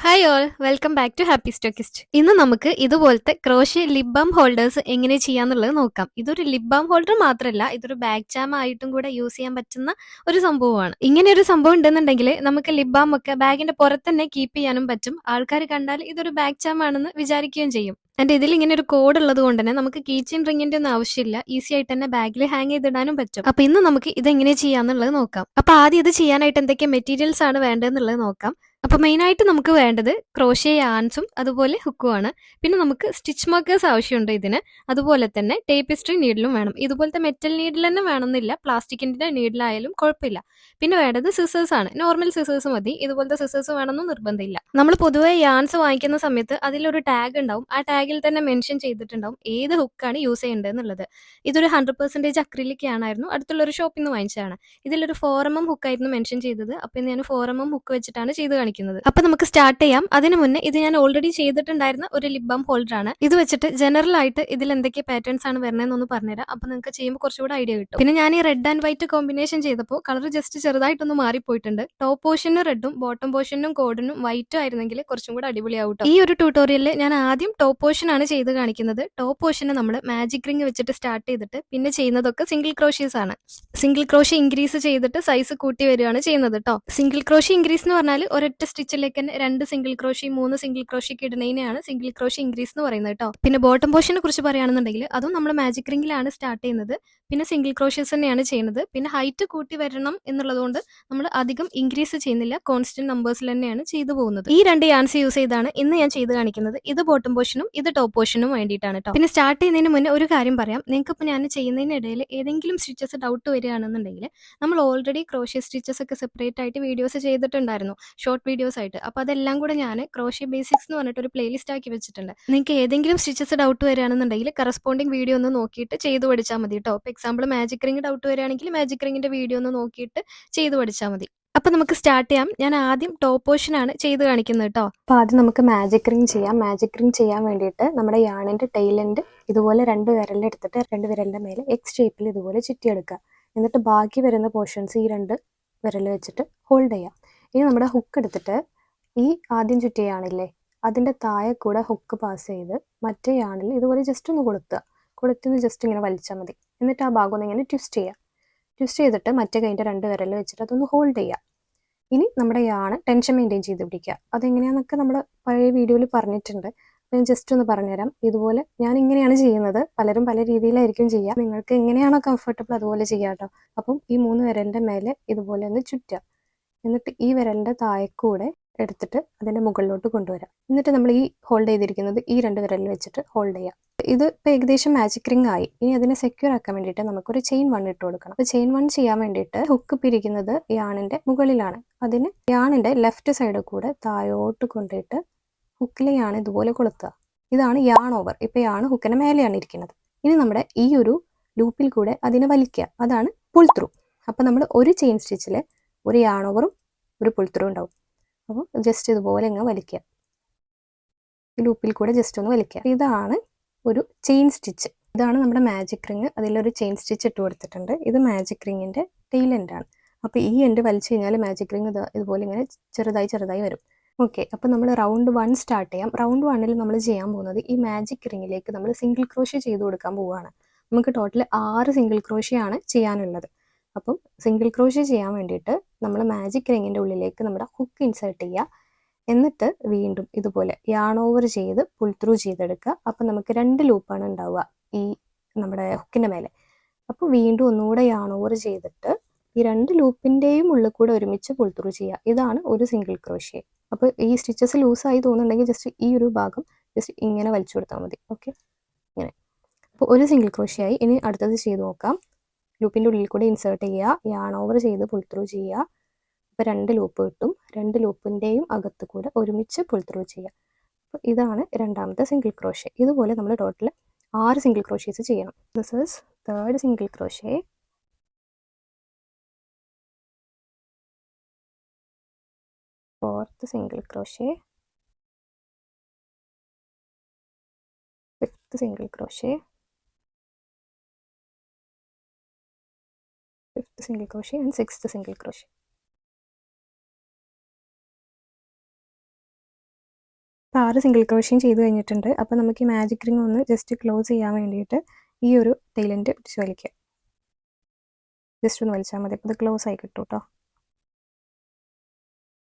Hi all welcome back to happy stockist. ഇന്ന് നമുക്ക് ഇതുപോലത്തെ ക്രോഷ്യ ലിപ് ബാം ഹോൾഡേഴ്സ് എങ്ങനെ ചെയ്യാന്നുള്ളത് നോക്കാം. ഇതൊരു ലിപ് ബാം ഹോൾഡർ മാത്രമല്ല, ഇതൊരു ബാഗ് ജാം ആയിട്ടും കൂടെ യൂസ് ചെയ്യാൻ പറ്റുന്ന ഒരു സംഭവമാണ്. ഇങ്ങനെ ഒരു സംഭവം ഉണ്ടെന്നുണ്ടെങ്കിൽ നമുക്ക് ലിപ് ബാം ഒക്കെ ബാഗിന്റെ പുറത്ത് തന്നെ കീപ്പ് ചെയ്യാനും പറ്റും. ആൾക്കാർ കണ്ടാൽ ഇതൊരു ബാഗ് ജാം ആണെന്ന് വിചാരിക്കുകയും ചെയ്യും. ആൻഡ് ഇതിൽ ഇങ്ങനെ ഒരു കോഡ് ഉള്ളത് കൊണ്ട് തന്നെ നമുക്ക് കീ ചെയിൻ റിങ്ങിന്റെ ഒന്നും ആവശ്യമില്ല. ഈസി ആയിട്ട് തന്നെ ബാഗിൽ ഹാങ് ചെയ്തിടാനും പറ്റും. അപ്പൊ ഇന്ന് നമുക്ക് ഇത് എങ്ങനെ ചെയ്യാന്നുള്ളത് നോക്കാം. അപ്പൊ ആദ്യം ഇത് ചെയ്യാനായിട്ട് എന്തൊക്കെ മെറ്റീരിയൽസ് ആണ് വേണ്ടതെന്നുള്ളത് നോക്കാം. അപ്പോൾ മെയിനായിട്ട് നമുക്ക് വേണ്ടത് ക്രോഷ്യ യാൻസും അതുപോലെ ഹുക്കുമാണ്. പിന്നെ നമുക്ക് സ്റ്റിച്ച് മാർക്കേഴ്സ് ആവശ്യമുണ്ട് ഇതിന്. അതുപോലെ തന്നെ ടേപ്പിസ്ട്രി നീഡിലും വേണം. ഇതുപോലത്തെ മെറ്റൽ നീഡിൽ തന്നെ വേണമെന്നില്ല, പ്ലാസ്റ്റിക്കിന്റെ നീഡിലായാലും കുഴപ്പമില്ല. പിന്നെ വേണ്ടത് സിസേഴ്സ് ആണ്. നോർമൽ സിസേഴ്സ് മതി. ഇതുപോലത്തെ സിസേഴ്സ് വേണമെന്നും നിർബന്ധമില്ല. നമ്മൾ പൊതുവെ യാൻസ് വാങ്ങിക്കുന്ന സമയത്ത് അതിലൊരു ടാഗ് ഉണ്ടാവും. ആ ടാഗിൽ തന്നെ മെൻഷൻ ചെയ്തിട്ടുണ്ടാവും ഏത് ഹുക്കാണ് യൂസ് ചെയ്യേണ്ടത് എന്നുള്ളത്. ഇതൊരു 100% അക്രിലിക് ആണായിരുന്നു. അടുത്തുള്ളൊരു ഷോപ്പിൽ നിന്ന് വാങ്ങിച്ചതാണ്. ഇതിലൊരു 4mm ഹുക്കായിരുന്നു മെൻഷൻ ചെയ്തത്. അപ്പോൾ ഞാൻ 4mm ഹുക്ക് വെച്ചിട്ടാണ് ചെയ്ത് കാണിക്കുന്നത്. അപ്പൊ നമുക്ക് സ്റ്റാർട്ട് ചെയ്യാം. അതിനു മുന്നേ ഇത് ഞാൻ ഓൾറെഡി ചെയ്തിട്ടുണ്ടായിരുന്ന ഒരു ലിപ് ബാം ഹോൾഡർ ആണ്. ഇത് വെച്ചിട്ട് ജനറൽ ആയിട്ട് ഇതിൽ എന്തൊക്കെ പാറ്റേൺസ് ആണ് വരുന്നതെന്നൊന്ന് പറഞ്ഞുതരാം. അപ്പൊ നിങ്ങൾക്ക് ചെയ്യുമ്പോൾ കുറച്ചുകൂടെ ഐഡിയ കിട്ടും. പിന്നെ ഞാൻ ഈ റെഡ് ആൻഡ് വൈറ്റ് കോമ്പിനേഷൻ ചെയ്തപ്പോൾ കളർ ജസ്റ്റ് ചെറുതായിട്ടൊന്ന് മാറിപ്പോയിട്ടുണ്ട്. ടോപ്പ് പോർഷനും റെഡും ബോട്ടം പോർഷനും കോഡിനും വൈറ്റും ആയിരുന്നെങ്കിൽ കുറച്ചും കൂടെ അടിപൊളിയാവും. ഈ ഒരു ട്യൂട്ടോറിയലിൽ ഞാൻ ആദ്യം ടോപ്പ് പോർഷൻ ആണ് ചെയ്ത് കാണിക്കുന്നത്. ടോപ്പ് പോർഷന് നമ്മൾ മാജിക് റിംഗ് വെച്ചിട്ട് സ്റ്റാർട്ട് ചെയ്തിട്ട് പിന്നെ ചെയ്യുന്നതൊക്കെ സിംഗിൾ ക്രോഷ്യസ് ആണ്. സിംഗിൾ ക്രോഷ്യ ഇൻക്രീസ് ചെയ്തിട്ട് സൈസ് കൂട്ടി വരികയാണ് ചെയ്യുന്നത് കേട്ടോ. സിംഗിൾ ക്രോഷ്യ ഇൻക്രീസ് എന്ന് പറഞ്ഞാൽ ഒരൊറ്റ സ്റ്റിച്ചിലേക്ക് തന്നെ 2 സിംഗിൾ ക്രോഷ്യ 3 സിംഗിൾ ക്രോഷ്യക്ക് ഇടുന്നതിനെയാണ് സിംഗിൾ ക്രോഷ്യ ഇൻക്രീസ് എന്ന് പറയുന്നത് കേട്ടോ. പിന്നെ ബോട്ടം പോർഷനെ കുറിച്ച് പറയുകയാണെന്നുണ്ടെങ്കിൽ അതും നമ്മൾ മാജിക് റിംഗിലാണ് സ്റ്റാർട്ട് ചെയ്യുന്നത്. പിന്നെ സിംഗിൾ ക്രോഷ്യസ് തന്നെയാണ് ചെയ്യുന്നത്. പിന്നെ ഹൈറ്റ് കൂട്ടി വരണം എന്നുള്ളതുകൊണ്ട് നമ്മൾ അധികം ഇൻക്രീസ് ചെയ്യുന്നില്ല, കോൺസ്റ്റന്റ് നമ്പേഴ്സിൽ തന്നെയാണ് ചെയ്തു പോകുന്നത്. ഈ 2 യാൻസ് യൂസ് ചെയ്താണ് ഇന്ന് ഞാൻ ചെയ്ത് കാണിക്കുന്നത്. ഇത് ബോട്ടം പോർഷനും ഇത് ടോപ്പ് പോർഷനും വേണ്ടിയിട്ടാണ് കേട്ടോ. പിന്നെ സ്റ്റാർട്ട് ചെയ്യുന്നതിന് മുന്നേ ഒരു കാര്യം പറയാം. നിങ്ങൾക്ക് ഇപ്പോൾ ഞാൻ ചെയ്യുന്നതിനിടയിൽ ഏതെങ്കിലും സ്റ്റിച്ചസ് ഡൗട്ട് വരികയാണെന്നുണ്ടെങ്കിൽ നമ്മൾ ഓൾറെഡി ക്രോഷ്യ സ്റ്റിച്ചസ് ഒക്കെ സെപ്പറേറ്റ് ആയിട്ട് വീഡിയോസ് ചെയ്തിട്ടുണ്ടായിരുന്നു, ഷോർട്ട് വീഡിയോസ് ആയിട്ട്. അപ്പോൾ അതെല്ലാം കൂടെ ഞാൻ ക്രോഷ്യ ബേസിക്സ് എന്ന് പറഞ്ഞിട്ട് ഒരു പ്ലേലിസ്റ്റ് ആക്കി വെച്ചിട്ടുണ്ട്. നിങ്ങൾക്ക് ഏതെങ്കിലും സ്റ്റിച്ചസ് ഡൗട്ട് വരികയാണെന്നുണ്ടെങ്കിൽ കറസ്പോണ്ടിങ് വീഡിയോ ഒന്ന് നോക്കിയിട്ട് ചെയ്തു പഠിച്ചാൽ മതി കേട്ടോ. ഇപ്പോൾ എക്സാമ്പിൾ മാജിക് റിംഗ് ഡൗട്ട് വരികയാണെങ്കിൽ മാജിക് റിംഗിന്റെ വീഡിയോ ഒന്ന് നോക്കിയിട്ട് ചെയ്തു പഠിച്ചാൽ മതി. അപ്പൊ നമുക്ക് സ്റ്റാർട്ട് ചെയ്യാം. ഞാൻ ആദ്യം ടോപ്പ് പോർഷൻ ആണ് ചെയ്ത് കാണിക്കുന്നത് കേട്ടോ. അപ്പൊ ആദ്യം നമുക്ക് മാജിക് റിംഗ് ചെയ്യാം. മാജിക് റിംഗ് ചെയ്യാൻ വേണ്ടിയിട്ട് നമ്മുടെ യാണിന്റെ ടെയിൽ എൻഡ് ഇതുപോലെ 2 വിരലെടുത്തിട്ട് 2 വിരലിന്റെ മേലെ എക്സ് ഷേപ്പിൽ ഇതുപോലെ ചുറ്റിയെടുക്കുക. എന്നിട്ട് ബാക്കി വരുന്ന പോർഷൻസ് ഈ 2 വിരൽ വെച്ചിട്ട് ഹോൾഡ് ചെയ്യാം. ഇനി നമ്മുടെ ഹുക്ക് എടുത്തിട്ട് ഈ ആദ്യം ചുറ്റിയ യാണില്ലേ അതിന്റെ താഴെ കൂടെ ഹുക്ക് പാസ് ചെയ്ത് മറ്റേ യാണിൽ ഇതുപോലെ ജസ്റ്റ് ഒന്ന് കൊളുത്തുന്ന ജസ്റ്റ് ഇങ്ങനെ വലിച്ചാൽ മതി. എന്നിട്ട് ആ ഭാഗം ഒന്ന് ഇങ്ങനെ ട്വിസ്റ്റ് ചെയ്യാം. ട്വിസ്റ്റ് ചെയ്തിട്ട് മറ്റേ കൈൻ്റെ 2 വിരൽ വെച്ചിട്ട് അതൊന്ന് ഹോൾഡ് ചെയ്യാം. ഇനി നമ്മുടെ യാണ് ടെൻഷൻ മെയിൻറ്റെയിൻ ചെയ്ത് പിടിക്കുക. അതെങ്ങനെയാണെന്നൊക്കെ നമ്മൾ പഴയ വീഡിയോയിൽ പറഞ്ഞിട്ടുണ്ട്. ഞാൻ ജസ്റ്റ് ഒന്ന് പറഞ്ഞുതരാം. ഇതുപോലെ ഞാൻ ഇങ്ങനെയാണ് ചെയ്യുന്നത്. പലരും പല രീതിയിലായിരിക്കും ചെയ്യുക. നിങ്ങൾക്ക് എങ്ങനെയാണോ കംഫർട്ടബിൾ അതുപോലെ ചെയ്യാം കേട്ടോ. അപ്പം ഈ 3 വിരലിൻ്റെ മേലെ ഇതുപോലെ ഒന്ന് ചുറ്റുക. എന്നിട്ട് ഈ വിരലിൻ്റെ താഴെക്കൂടെ എടുത്തിട്ട് അതിൻ്റെ മുകളിലോട്ട് കൊണ്ടുവരാം. എന്നിട്ട് നമ്മൾ ഈ ഹോൾഡ് ചെയ്തിരിക്കുന്നത് ഈ 2 വിരലിൽ വെച്ചിട്ട് ഹോൾഡ് ചെയ്യാം. ഇത് ഇപ്പോൾ ഏകദേശം മാജിക് റിംഗ് ആയി. ഇനി അതിനെ സെക്യൂർ ആക്കാൻ വേണ്ടിയിട്ട് നമുക്കൊരു ചെയിൻ 1 ഇട്ട് കൊടുക്കണം. അപ്പോൾ ചെയിൻ 1 ചെയ്യാൻ വേണ്ടിയിട്ട് ഹുക്ക് പിരിക്കുന്നത് യാണിൻ്റെ മുകളിലാണ്. അതിന് യാണിൻ്റെ ലെഫ്റ്റ് സൈഡിൽ കൂടെ താഴോട്ട് കൊണ്ടിട്ട് ഹുക്കിലെ യാണ് ഇതുപോലെ കൊളുത്തുക. ഇതാണ് യാൺ ഓവർ. ഇപ്പോൾ യാണ് ഹുക്കിന് മേലെയാണ് ഇരിക്കുന്നത്. ഇനി നമ്മുടെ ഈ ഒരു ലൂപ്പിൽ കൂടെ അതിനെ വലിക്കുക. അതാണ് പുൾ ത്രൂ. അപ്പോൾ നമ്മൾ ഒരു ചെയിൻ സ്റ്റിച്ചിൽ ഒരു യാൺ ഓവറും ഒരു പുൾ ത്രൂ ഉണ്ടാവും. അപ്പോൾ ജസ്റ്റ് ഇതുപോലെ ഇങ്ങ് വലിക്കുക. ഈ ലൂപ്പിൽ കൂടെ ജസ്റ്റ് ഒന്ന് വലിക്കുക. ഇതാണ് ഒരു ചെയിൻ സ്റ്റിച്ച്. ഇതാണ് നമ്മുടെ മാജിക് റിംഗ്. അതിലൊരു ചെയിൻ സ്റ്റിച്ച് ഇട്ട് കൊടുത്തിട്ടുണ്ട്. ഇത് മാജിക് റിങ്ങിൻ്റെ ടെയിൽ എൻഡാണ്. അപ്പോൾ ഈ എൻഡ് വലിച്ചു കഴിഞ്ഞാൽ മാജിക് റിംഗ് ഇതുപോലെ ഇങ്ങനെ ചെറുതായി വരും. ഓക്കെ, അപ്പോൾ നമ്മൾ റൗണ്ട് 1 സ്റ്റാർട്ട് ചെയ്യാം. റൗണ്ട് 1ൽ നമ്മൾ ചെയ്യാൻ പോകുന്നത് ഈ മാജിക് റിങ്ങിലേക്ക് നമ്മൾ സിംഗിൾ ക്രോഷ്യ ചെയ്ത് കൊടുക്കാൻ പോവുകയാണ്. നമുക്ക് ടോട്ടൽ 6 സിംഗിൾ ക്രോഷ്യ ആണ് ചെയ്യാനുള്ളത്. അപ്പം സിംഗിൾ ക്രോഷ്യ ചെയ്യാൻ വേണ്ടിയിട്ട് നമ്മൾ മാജിക് റിങ്ങിൻ്റെ ഉള്ളിലേക്ക് നമ്മുടെ ഹുക്ക് ഇൻസേർട്ട് ചെയ്യുക. എന്നിട്ട് വീണ്ടും ഇതുപോലെ യാൺ ഓവർ ചെയ്ത് പുൾ ത്രൂ ചെയ്തെടുക്കുക. അപ്പം നമുക്ക് 2 ലൂപ്പാണ് ഉണ്ടാവുക ഈ നമ്മുടെ ഹുക്കിൻ്റെ മേലെ. അപ്പോൾ വീണ്ടും ഒന്നുകൂടെ യാൺ ഓവർ ചെയ്തിട്ട് ഈ 2 ലൂപ്പിൻ്റെയും ഉള്ളിൽ കൂടെ ഒരുമിച്ച് പുൾ ത്രൂ ചെയ്യുക. ഇതാണ് ഒരു സിംഗിൾ ക്രോഷ്യ. അപ്പോൾ ഈ സ്റ്റിച്ചസ് ലൂസായി തോന്നുന്നുണ്ടെങ്കിൽ ജസ്റ്റ് ഈ ഒരു ഭാഗം ജസ്റ്റ് ഇങ്ങനെ വലിച്ചു കൊടുത്താൽ മതി. ഓക്കെ, ഇങ്ങനെ. അപ്പോൾ ഒരു സിംഗിൾ ക്രോഷ്യ ആയി. ഇനി അടുത്തത് ചെയ്ത് നോക്കാം. ലൂപ്പിൻ്റെ ഉള്ളിൽ കൂടെ ഇൻസേർട്ട് ചെയ്യുക, യാൺ ഓവർ ചെയ്ത് പുൾ ത്രൂ ചെയ്യുക. അപ്പോൾ 2 ലൂപ്പ് കിട്ടും. 2 ലൂപ്പിൻ്റെയും അകത്ത് കൂടെ ഒരുമിച്ച് പുൾ ത്രൂ ചെയ്യുക. അപ്പോൾ ഇതാണ് രണ്ടാമത്തെ സിംഗിൾ ക്രോഷ്യ. ഇതുപോലെ നമ്മൾ ടോട്ടൽ 6 സിംഗിൾ ക്രോഷ്യേസ് ചെയ്യണം. This is third single crochet, fourth single crochet, fifth single crochet, fifth single crochet and sixth single crochet. 6 single ക്രോഷ്യം ചെയ്ത് കഴിഞ്ഞിട്ടുണ്ട്. അപ്പോൾ നമുക്ക് ഈ മാജിക് റിംഗ് ഒന്ന് ജസ്റ്റ് ക്ലോസ് ചെയ്യാൻ വേണ്ടിയിട്ട് ഈ ഒരു ടെയിലിൻ്റെ പിടിച്ച് വലിക്കുക. ജസ്റ്റ് ഒന്ന് വലിച്ചാൽ മതി. അപ്പോൾ ഇത് ക്ലോസ് ആയി കിട്ടും കേട്ടോ.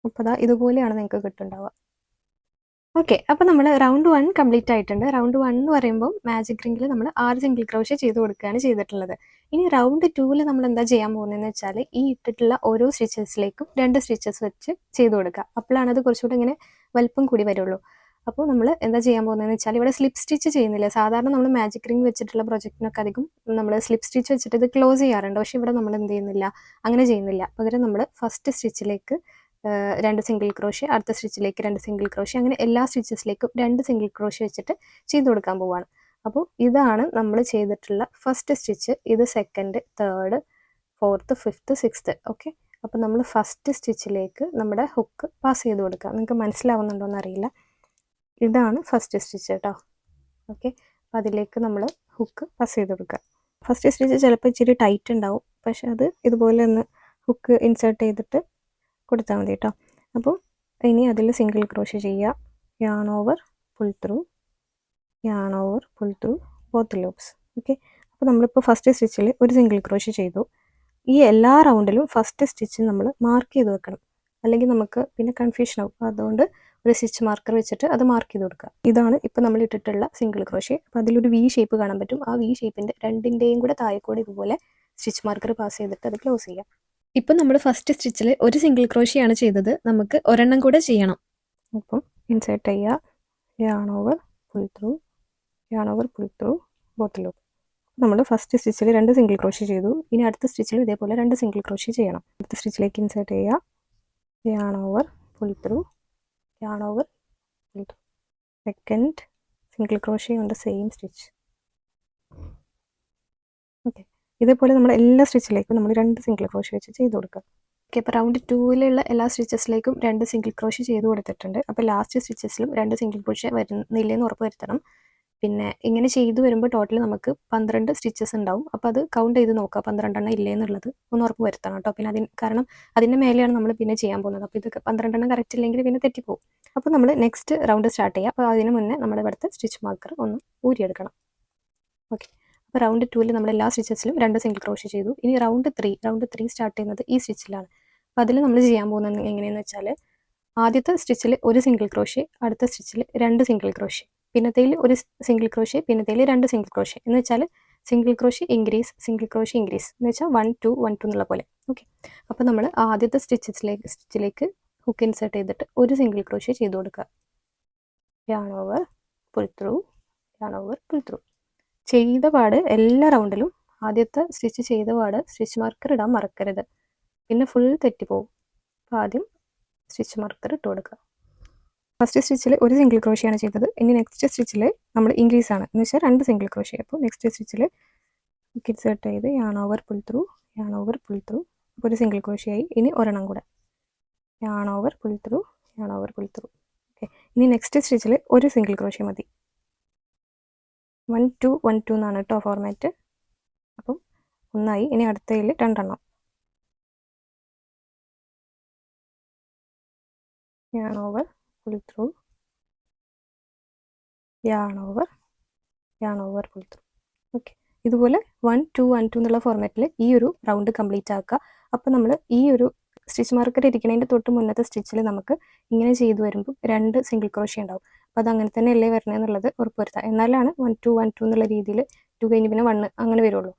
അപ്പോൾ അതാ ഇതുപോലെയാണ് നിങ്ങൾക്ക് കിട്ടുന്നുണ്ടാവുക. ഓക്കെ, അപ്പോൾ നമ്മൾ റൗണ്ട് 1 കംപ്ലീറ്റ് ആയിട്ടുണ്ട്. റൗണ്ട് 1 എന്ന് പറയുമ്പോൾ മാജിക് റിംഗിൽ നമ്മൾ 6 സിംഗിൾ ക്രോഷ്യ ചെയ്ത് കൊടുക്കുകയാണ് ചെയ്തിട്ടുള്ളത്. ഇനി റൗണ്ട് 2ൽ നമ്മൾ എന്താ ചെയ്യാൻ പോകുന്നതെന്ന് വെച്ചാൽ ഈ ഇട്ടിട്ടുള്ള ഓരോ സ്റ്റിച്ചസിലേക്കും 2 സ്റ്റിച്ചസ് വെച്ച് ചെയ്ത് കൊടുക്കുക. അപ്പോഴാണ് അത് കുറച്ചുകൂടി ഇങ്ങനെ വലിപ്പം കൂടി വരുള്ളൂ. അപ്പോൾ നമ്മൾ എന്താ ചെയ്യാൻ പോകുന്നതെന്ന് വെച്ചാൽ ഇവിടെ സ്ലിപ്പ് സ്റ്റിച്ച് ചെയ്യുന്നില്ല. സാധാരണ നമ്മൾ മാജിക് റിംഗ് വെച്ചിട്ടുള്ള പ്രൊജക്റ്റിനൊക്കെ അധികം നമ്മൾ സ്ലിപ്പ് സ്റ്റിച്ച് വെച്ചിട്ട് ഇത് ക്ലോസ് ചെയ്യാറുണ്ട്. പക്ഷേ ഇവിടെ നമ്മൾ എന്ത് ചെയ്യുന്നില്ല, അങ്ങനെ ചെയ്യുന്നില്ല. പകരം നമ്മൾ ഫസ്റ്റ് സ്റ്റിച്ചിലേക്ക് 2 സിംഗിൾ ക്രോഷ്യ, അടുത്ത സ്റ്റിച്ചിലേക്ക് 2 സിംഗിൾ ക്രോഷ്യ, അങ്ങനെ എല്ലാ സ്റ്റിച്ചസിലേക്കും 2 സിംഗിൾ ക്രോഷ്യ വെച്ചിട്ട് ചെയ്ത് കൊടുക്കാൻ പോവുകയാണ്. അപ്പോൾ ഇതാണ് നമ്മൾ ചെയ്തിട്ടുള്ള ഫസ്റ്റ് സ്റ്റിച്ച്. ഇത് second, third, fourth, fifth, sixth. Okay, അപ്പോൾ നമ്മൾ ഫസ്റ്റ് സ്റ്റിച്ചിലേക്ക് നമ്മുടെ ഹുക്ക് പാസ് ചെയ്ത് കൊടുക്കുക. നിങ്ങൾക്ക് മനസ്സിലാവുന്നുണ്ടോ എന്നറിയില്ല. ഇതാണ് ഫസ്റ്റ് സ്റ്റിച്ച് കേട്ടോ. ഓക്കെ, അപ്പോൾ അതിലേക്ക് നമ്മൾ ഹുക്ക് പാസ് ചെയ്ത് കൊടുക്കുക. ഫസ്റ്റ് സ്റ്റിച്ച് ചിലപ്പോൾ ഇച്ചിരി ടൈറ്റ് ഉണ്ടാവും, പക്ഷെ അത് ഇതുപോലെ ഒന്ന് ഹുക്ക് ഇൻസേർട്ട് ചെയ്തിട്ട് കൊടുത്താൽ മതി കേട്ടോ. അപ്പോൾ ഇനി അതിൽ സിംഗിൾ ക്രോഷ്യ ചെയ്യുക. Yarn over, pull through, yarn over, pull through, both loops. Okay, അപ്പോൾ നമ്മളിപ്പോൾ ഫസ്റ്റ് സ്റ്റിച്ചിൽ ഒരു സിംഗിൾ ക്രോഷ്യ ചെയ്തു. ഈ എല്ലാ റൗണ്ടിലും ഫസ്റ്റ് സ്റ്റിച്ച് നമ്മൾ മാർക്ക് ചെയ്ത് വെക്കണം, അല്ലെങ്കിൽ നമുക്ക് പിന്നെ കൺഫ്യൂഷൻ ആവും. അതുകൊണ്ട് ഒരു സ്റ്റിച്ച് മാർക്കർ വെച്ചിട്ട് അത് മാർക്ക് ചെയ്ത് കൊടുക്കുക. ഇതാണ് ഇപ്പോൾ നമ്മൾ ഇട്ടിട്ടുള്ള സിംഗിൾ ക്രോഷ്യ. അപ്പോൾ അതിലൊരു വി ഷേപ്പ് കാണാൻ പറ്റും. ആ വി ഷേപ്പിൻ്റെ രണ്ടിൻ്റെയും കൂടെ താഴെക്കൂടെ ഇതുപോലെ സ്റ്റിച്ച് മാർക്കർ പാസ് ചെയ്തിട്ട് അത് ക്ലോസ് ചെയ്യാം. ഇപ്പം നമ്മൾ ഫസ്റ്റ് സ്റ്റിച്ചിൽ ഒരു സിംഗിൾ ക്രോഷ്യാണ് ചെയ്തത്. നമുക്ക് ഒരെണ്ണം കൂടെ ചെയ്യണം. അപ്പം ഇൻസേർട്ട് ചെയ്യുക. Yarn over, pull through, yarn over, pull through, both loop. നമ്മൾ ഫസ്റ്റ് സ്റ്റിച്ചിൽ 2 സിംഗിൾ ക്രോഷ്യ ചെയ്തു. ഇനി അടുത്ത സ്റ്റിച്ചിൽ ഇതേപോലെ 2 സിംഗിൾ ക്രോഷ്യ ചെയ്യണം. അടുത്ത സ്റ്റിച്ചിലേക്ക് ഇൻസേർട്ട് ചെയ്യുക. Yarn over, pull through, yarn over, pull through. Second single crochet on the same stitch. Okay, ഇതേപോലെ നമ്മൾ എല്ലാ സ്റ്റിച്ചിലേക്കും നമ്മൾ 2 സിംഗിൾ ക്രോഷ്യ വെച്ച് ചെയ്ത് കൊടുക്കുക. ഓക്കെ, ഇപ്പോൾ റൗണ്ട് 2ലുള്ള എല്ലാ സ്റ്റിച്ചസിലേക്കും 2 സിംഗിൾ ക്രോഷ്യ ചെയ്ത് കൊടുത്തിട്ടുണ്ട്. അപ്പോൾ ലാസ്റ്റ് സ്റ്റിച്ചസിലും 2 സിംഗിൾ ക്രോഷ്യ വരുന്നില്ലെന്ന് ഉറപ്പ് വരുത്തണം. പിന്നെ ഇങ്ങനെ ചെയ്തു വരുമ്പോൾ ടോട്ടൽ നമുക്ക് 12 സ്റ്റിച്ചസ് ഉണ്ടാവും. അപ്പോൾ അത് കൗണ്ട് ചെയ്ത് നോക്കുക, 12 ഇല്ലേ എന്നുള്ളത് ഒന്ന് ഉറപ്പ് വരുത്തണം കേട്ടോ. പിന്നെ കാരണം അതിൻ്റെ മേലെയാണ് നമ്മൾ പിന്നെ ചെയ്യാൻ പോകുന്നത്. അപ്പോൾ ഇത് 12 കറക്റ്റ് ഇല്ലെങ്കിൽ പിന്നെ തെറ്റിപ്പോകും. അപ്പോൾ നമ്മൾ നെക്സ്റ്റ് റൗണ്ട് സ്റ്റാർട്ട് ചെയ്യുക. അപ്പോൾ അതിന് മുന്നേ നമ്മൾ ഇവിടുത്തെ സ്റ്റിച്ച് മാർക്കർ ഒന്ന് ഊരിയെടുക്കണം. ഓക്കെ, അപ്പോൾ റൗണ്ട് 2ൽ നമ്മൾ എല്ലാ സ്റ്റിച്ചസിലും 2 സിംഗിൾ ക്രോഷ്യ ചെയ്തു. ഇനി റൗണ്ട് 3 സ്റ്റാർട്ട് ചെയ്യുന്നത് ഈ സ്റ്റിച്ചിലാണ്. അപ്പോൾ അതിൽ നമ്മൾ ചെയ്യാൻ പോകുന്നത് എങ്ങനെയെന്ന് വെച്ചാൽ ആദ്യത്തെ സ്റ്റിച്ചിൽ ഒരു സിംഗിൾ ക്രോഷ്യ, അടുത്ത സ്റ്റിച്ചിൽ 2 സിംഗിൾ ക്രോഷ്യ, പിന്നത്തേൽ ഒരു സിംഗിൾ ക്രോഷ്യ, പിന്നത്തേൽ 2 സിംഗിൾ ക്രോഷ്യ എന്ന് വെച്ചാൽ single crochet increase, single crochet increase എന്ന് വെച്ചാൽ 1 2 1 2 എന്നുള്ള പോലെ. ഓക്കെ, അപ്പോൾ നമ്മൾ ആദ്യത്തെ സ്റ്റിച്ചിലേക്ക് ഹുക്ക് ഇൻസേർട്ട് ചെയ്തിട്ട് ഒരു സിംഗിൾ ക്രോഷ്യ ചെയ്ത് കൊടുക്കുക. Yarn over, pull through, yarn over, pull through. ചെയ്ത പാട് എല്ലാ റൗണ്ടിലും ആദ്യത്തെ സ്റ്റിച്ച് ചെയ്ത പാട് സ്റ്റിച്ച് മാർക്കർ ഇടാൻ മറക്കരുത്, പിന്നെ ഫുൾ തെറ്റിപ്പോവും. അപ്പോൾ ആദ്യം സ്റ്റിച്ച് മാർക്കർ ഇട്ട് കൊടുക്കുക. ഫസ്റ്റ് സ്റ്റിച്ചിൽ ഒരു സിംഗിൾ ക്രോഷ്യാണ് ചെയ്തത്. ഇനി നെക്സ്റ്റ് സ്റ്റിച്ചിൽ നമ്മൾ ഇൻക്രീസ് ആണ് എന്ന് വെച്ചാൽ 2 സിംഗിൾ ക്രോഷ്യ. അപ്പോൾ നെക്സ്റ്റ് സ്റ്റിച്ചിൽ ഇൻസേർട്ട് ചെയ്ത് yarn over, pull through, yarn over, pull through. അപ്പോൾ ഒരു സിംഗിൾ ക്രോഷ്യ ആയി. ഇനി ഒരെണ്ണം കൂടെ yarn over, pull through, yarn over, pull through. Okay, ഇനി നെക്സ്റ്റ് സ്റ്റിച്ചിൽ ഒരു സിംഗിൾ ക്രോഷ്യ മതി. 1 2 1 2 എന്നാണ് കേട്ടോ ഫോർമാറ്റ്. അപ്പം ഒന്നായി. ഇനി അടുത്തതിൽ 2 എണ്ണം. Yarn over, pull through, yarn over, yarn over, pull through. Okay, ഇതുപോലെ 1 2 1 2 എന്നുള്ള ഫോർമാറ്റിൽ ഈ ഒരു റൗണ്ട് കംപ്ലീറ്റ് ആക്കുക. അപ്പോൾ നമ്മൾ ഈ ഒരു സ്റ്റിച്ച് മാർക്കർ ഇരിക്കുന്നതിൻ്റെ തൊട്ട് മുന്നത്തെ സ്റ്റിച്ചിൽ നമുക്ക് ഇങ്ങനെ ചെയ്തു വരുമ്പോൾ 2 സിംഗിൾ ക്രോഷ്യ ഉണ്ടാവും. അപ്പോൾ അത് അങ്ങനെ തന്നെ അല്ലേ വരണമെന്നുള്ളത് ഉറപ്പ് വരുത്തുക. എന്നാലാണ് 1 2 1 2 എന്നുള്ള രീതിയിൽ 2 കഴിഞ്ഞ് പിന്നെ 1 അങ്ങനെ വരുള്ളൂ.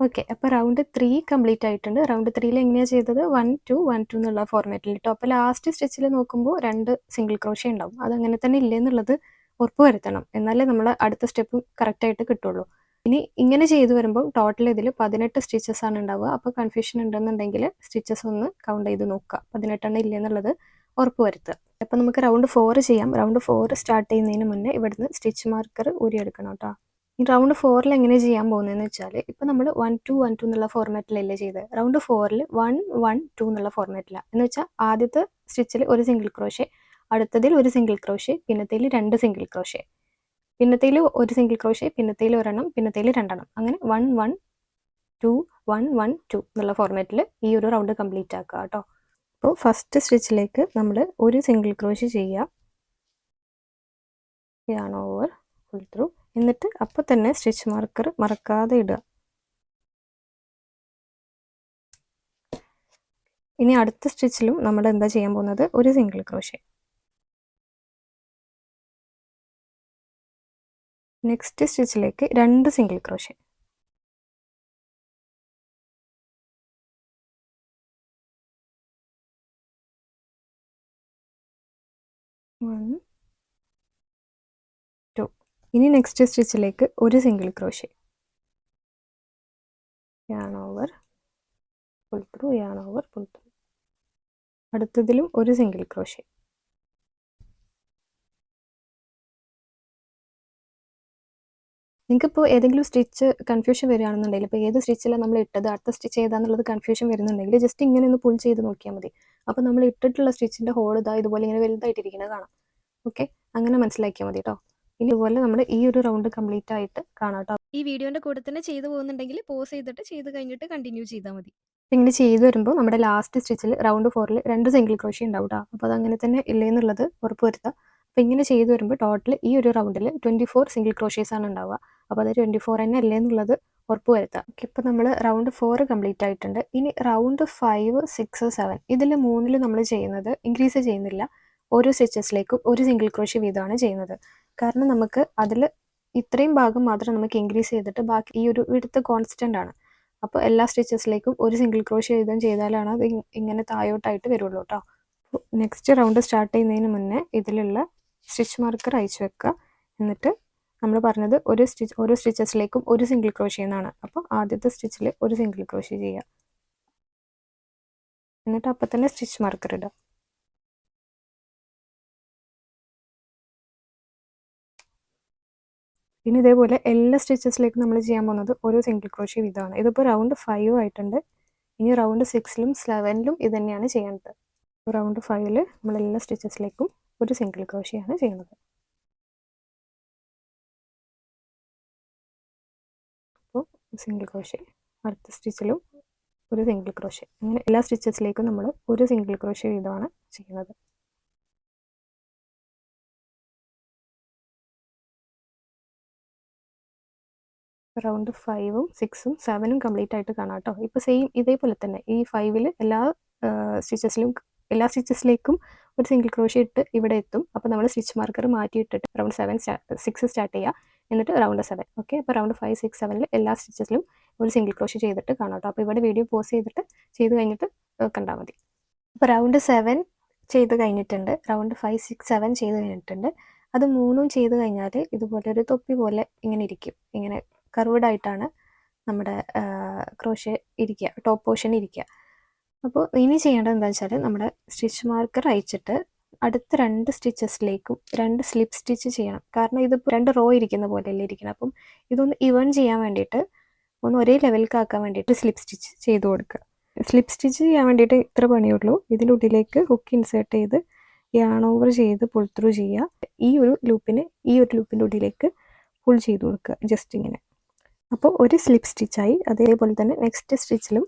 ഓക്കെ, അപ്പോൾ റൗണ്ട് 3 കംപ്ലീറ്റ് ആയിട്ടുണ്ട്. റൗണ്ട് 3ൽ എങ്ങനെയാണ് ചെയ്തത്? 1 2 1 2 എന്നുള്ള ഫോർമാറ്റിൽ ഇട്ടോ. അപ്പോൾ ലാസ്റ്റ് സ്റ്റിച്ചിൽ നോക്കുമ്പോൾ 2 സിംഗിൾ ക്രോഷ്യ ഉണ്ടാവും. അത് അങ്ങനെ തന്നെ ഇല്ലേ എന്നുള്ളത് ഉറപ്പ് വരുത്തണം, എന്നാലേ നമ്മൾ അടുത്ത സ്റ്റെപ്പ് കറക്റ്റായിട്ട് കിട്ടുള്ളൂ. ഇനി ഇങ്ങനെ ചെയ്തു വരുമ്പോൾ ടോട്ടൽ ഇതിൽ 18 സ്റ്റിച്ചസ് ആണ് ഉണ്ടാവുക. അപ്പോൾ കൺഫ്യൂഷൻ ഉണ്ടെന്നുണ്ടെങ്കിൽ സ്റ്റിച്ചസ് ഒന്ന് കൗണ്ട് ചെയ്ത് നോക്കുക, 18 ഇല്ലേ എന്നുള്ളത് ഉറപ്പ് വരുത്തുക. അപ്പോൾ നമുക്ക് റൗണ്ട് 4 ചെയ്യാം. റൗണ്ട് 4 സ്റ്റാർട്ട് ചെയ്യുന്നതിന് മുന്നേ ഇവിടുന്ന് സ്റ്റിച്ച് മാർക്കർ ഊരിയെടുക്കണം കേട്ടോ. ഈ റൗണ്ട് 4ൽ എങ്ങനെ ചെയ്യാൻ പോകുന്നതെന്ന് വെച്ചാൽ ഇപ്പോൾ നമ്മൾ 1 2 1 2 എന്നുള്ള ഫോർമാറ്റിലല്ലേ ചെയ്തത്. റൗണ്ട് 4ൽ 1 1 2 എന്നുള്ള ഫോർമാറ്റിലാണ്. എന്ന് വെച്ചാൽ ആദ്യത്തെ സ്റ്റിച്ചിൽ ഒരു സിംഗിൾ ക്രോഷ്യ, അടുത്തതിൽ ഒരു സിംഗിൾ ക്രോഷ്യ, പിന്നത്തേൽ 2 സിംഗിൾ ക്രോഷ്യ, പിന്നത്തേൽ ഒരു സിംഗിൾ ക്രോഷ്യ, പിന്നത്തേൽ ഒരെണ്ണം, പിന്നത്തേൽ 2 എണ്ണം, അങ്ങനെ 1 1 2 1 1 2 എന്നുള്ള ഫോർമാറ്റിൽ ഈ ഒരു റൗണ്ട് കംപ്ലീറ്റ് ആക്കുക കേട്ടോ. അപ്പോൾ ഫസ്റ്റ് സ്റ്റിച്ചിലേക്ക് നമ്മൾ ഒരു സിംഗിൾ ക്രോഷ്യ ചെയ്യുക. yarn over, pull through. എന്നിട്ട് അപ്പോൾ തന്നെ സ്റ്റിച്ച് മാർക്കർ മറക്കാതെ ഇടുക. ഇനി അടുത്ത സ്റ്റിച്ചിലും നമ്മൾ എന്താ ചെയ്യാൻ പോകുന്നത്, ഒരു സിംഗിൾ ക്രോഷേ. നെക്സ്റ്റ് സ്റ്റിച്ചിലേക്ക് 2 സിംഗിൾ ക്രോഷേ. 1 2. ഇനി നെക്സ്റ്റ് സ്റ്റിച്ചിലേക്ക് ഒരു single crochet. yarn over, pull through, yarn over, pull through. അടുത്തതിലും ഒരു സിംഗിൾ ക്രോഷേ. നിങ്ങൾക്കിപ്പോൾ ഏതെങ്കിലും സ്റ്റിച്ച് കൺഫ്യൂഷൻ വരികയാണെന്നുണ്ടെങ്കിൽ, ഇപ്പോൾ ഏത് സ്റ്റിച്ചിലാണ് നമ്മൾ ഇട്ടത്, അടുത്ത സ്റ്റിച്ച് ഏതാണെന്നുള്ളത് കൺഫ്യൂഷൻ വരുന്നുണ്ടെങ്കിൽ ജസ്റ്റ് ഇങ്ങനെ ഒന്ന് പുൾ ചെയ്ത് നോക്കിയാൽ മതി. അപ്പോൾ നമ്മൾ ഇട്ടിട്ടുള്ള സ്റ്റിച്ചിൻ്റെ ഹോൾ ഇതാ ഇതുപോലെ ഇങ്ങനെ വലുതായിട്ടിരിക്കുന്നത് കാണാം. ഓക്കെ, അങ്ങനെ മനസ്സിലാക്കിയാൽ മതി കേട്ടോ. ഇനി ഇതുപോലെ നമ്മൾ ഈ ഒരു റൗണ്ട് കംപ്ലീറ്റ് ആയിട്ട് കാണാം കേട്ടോ. ഈ വീഡിയോൻ്റെ കൂടെ തന്നെ ചെയ്തു പോകുന്നുണ്ടെങ്കിൽ പോസ് ചെയ്തിട്ട് ചെയ്ത് കഴിഞ്ഞിട്ട് കണ്ടിന്യൂ ചെയ്താൽ മതി. ഇങ്ങനെ ചെയ്ത് വരുമ്പോൾ നമ്മുടെ ലാസ്റ്റ് സ്റ്റിച്ചിൽ റൗണ്ട് 4ൽ 2 സിംഗിൾ ക്രോഷേ ഉണ്ടാവും കേട്ടോ. അപ്പോൾ അതങ്ങനെ തന്നെ ഇല്ലേ എന്നുള്ളത് ഉറപ്പ് വരുത്തുക. അപ്പോൾ ഇങ്ങനെ ചെയ്ത് വരുമ്പോൾ ടോട്ടൽ ഈ ഒരു റൗണ്ടിൽ 24 സിംഗിൾ ക്രോഷേസ് ആണ് ഉണ്ടാവുക. അപ്പോൾ അത് 24 തന്നെ അല്ലേ എന്നുള്ളത് ഉറപ്പ് വരുത്താം. ഓക്കെ, ഇപ്പോൾ നമ്മൾ റൗണ്ട് 4 കംപ്ലീറ്റ് ആയിട്ടുണ്ട്. ഇനി റൗണ്ട് 5, 6, 7 ഇതിൽ 3ൽ നമ്മൾ ചെയ്യുന്നത് ഇൻക്രീസ് ചെയ്യുന്നില്ല. ഓരോ സ്റ്റിച്ചസിലേക്കും ഒരു സിംഗിൾ ക്രോഷേ വീതമാണ് ചെയ്യുന്നത്. കാരണം നമുക്ക് അതിൽ ഇത്രയും ഭാഗം മാത്രം നമുക്ക് ഇൻക്രീസ് ചെയ്തിട്ട് ബാക്കി ഈ ഒരു ഇവിടുത്തെ കോൺസ്റ്റൻ്റ് ആണ്. അപ്പോൾ എല്ലാ സ്റ്റിച്ചസിലേക്കും ഒരു സിംഗിൾ ക്രോഷേ വീതം ചെയ്താലാണ് അത് ഇങ്ങനെ താഴോട്ടായിട്ട് വരുള്ളൂ കേട്ടോ. നെക്സ്റ്റ് റൗണ്ട് സ്റ്റാർട്ട് ചെയ്യുന്നതിന് മുന്നേ ഇതിലുള്ള സ്റ്റിച്ച് മാർക്കർ അയച്ചു വെക്കുക. എന്നിട്ട് നമ്മൾ പറഞ്ഞത് ഓരോ സ്റ്റിച്ചസിലേക്കും ഒരു സിംഗിൾ ക്രോഷേ എന്നാണ്. അപ്പോൾ ആദ്യത്തെ സ്റ്റിച്ചിൽ ഒരു സിംഗിൾ ക്രോഷേ ചെയ്യുക. എന്നിട്ട് അപ്പം തന്നെ സ്റ്റിച്ച് മാർക്കർ ഇടുക. ഇനി ഇതേപോലെ എല്ലാ സ്റ്റിച്ചസിലേക്കും നമ്മൾ ചെയ്യാൻ പോകുന്നത് ഒരു സിംഗിൾ ക്രോഷേ വീതമാണ്. ഇതിപ്പോൾ റൗണ്ട് 5 ആയിട്ടുണ്ട്. ഇനി റൗണ്ട് 6ലും 7ലും ഇത് തന്നെയാണ് ചെയ്യേണ്ടത്. റൗണ്ട് 5ൽ നമ്മൾ എല്ലാ സ്റ്റിച്ചസിലേക്കും ഒരു സിംഗിൾ ക്രോഷേ ആണ് ചെയ്യുന്നത്. അപ്പോൾ സിംഗിൾ ക്രോഷേ, അടുത്ത സ്റ്റിച്ചിലും ഒരു സിംഗിൾ ക്രോഷേ, അങ്ങനെ എല്ലാ സ്റ്റിച്ചസിലേക്കും നമ്മൾ ഒരു സിംഗിൾ ക്രോഷേ വീതമാണ് ചെയ്യുന്നത്. റൗണ്ട് 5ഉം 6ഉം 7ഉം കംപ്ലീറ്റ് ആയിട്ട് കാണാം കേട്ടോ. ഇപ്പോൾ സെയിം ഇതേപോലെ തന്നെ ഈ 5ൽ എല്ലാ സ്റ്റിച്ചസിലേക്കും ഒരു സിംഗിൾ ക്രോഷേ ഇട്ട് ഇവിടെ എത്തും. അപ്പോൾ നമ്മൾ സ്റ്റിച്ച് മാർക്കർ മാറ്റിയിട്ടിട്ട് റൗണ്ട് 6 സ്റ്റാർട്ട് ചെയ്യുക. എന്നിട്ട് റൗണ്ട് 7. ഓക്കെ, അപ്പോൾ റൗണ്ട് 5, 6, 7ൽ എല്ലാ സ്റ്റിച്ചസിലും ഒരു സിംഗിൾ ക്രോഷേ ചെയ്തിട്ട് കാണാം കേട്ടോ. അപ്പോൾ ഇവിടെ വീഡിയോ പോസ് ചെയ്തിട്ട് ചെയ്ത് കഴിഞ്ഞിട്ട് കണ്ടാൽ മതി. അപ്പോൾ റൗണ്ട് 7 ചെയ്ത് കഴിഞ്ഞിട്ടുണ്ട്. റൗണ്ട് 5, 6, 7 ചെയ്ത് കഴിഞ്ഞിട്ടുണ്ട്. അത് 3ഉം ചെയ്ത് കഴിഞ്ഞാൽ ഇതുപോലെ ഒരു തൊപ്പി പോലെ ഇങ്ങനെ ഇരിക്കും. ഇങ്ങനെ കർവ്ഡ് ആയിട്ടാണ് നമ്മുടെ ക്രോഷേ ഇരിക്കുക, ടോപ്പ് പോർഷൻ ഇരിക്കുക. അപ്പോൾ ഇനി ചെയ്യേണ്ടത് എന്താണെന്ന് വെച്ചാൽ നമ്മുടെ സ്റ്റിച്ച് മാർക്കർ അയച്ചിട്ട് അടുത്ത 2 സ്റ്റിച്ചസിലേക്കും 2 സ്ലിപ്പ് സ്റ്റിച്ച് ചെയ്യണം. കാരണം ഇത് 2 റോ ഇരിക്കുന്ന പോലെയല്ലേ ഇരിക്കണം. അപ്പം ഇതൊന്ന് ഇവൺ ചെയ്യാൻ വേണ്ടിയിട്ട് ഒന്ന് ഒരേ ലെവലിലേക്കാക്കാൻ വേണ്ടിയിട്ട് സ്ലിപ്പ് സ്റ്റിച്ച് ചെയ്ത് കൊടുക്കുക. സ്ലിപ്പ് സ്റ്റിച്ച് ചെയ്യാൻ വേണ്ടിയിട്ട് ഇത്ര പണിയുള്ളൂ. ഇതിനുള്ളിലേക്ക് ഹുക്ക് ഇൻസേർട്ട് ചെയ്ത് യാൺ ഓവർ ചെയ്ത് പുൾ ത്രൂ ചെയ്യുക. ഈ ഒരു ലൂപ്പിൻ്റെ ഉള്ളിലേക്ക് പുൾ ചെയ്ത് കൊടുക്കുക, ജസ്റ്റ് ഇങ്ങനെ. അപ്പോൾ ഒരു സ്ലിപ്പ് സ്റ്റിച്ചായി. അതേപോലെ തന്നെ നെക്സ്റ്റ് സ്റ്റിച്ചിലും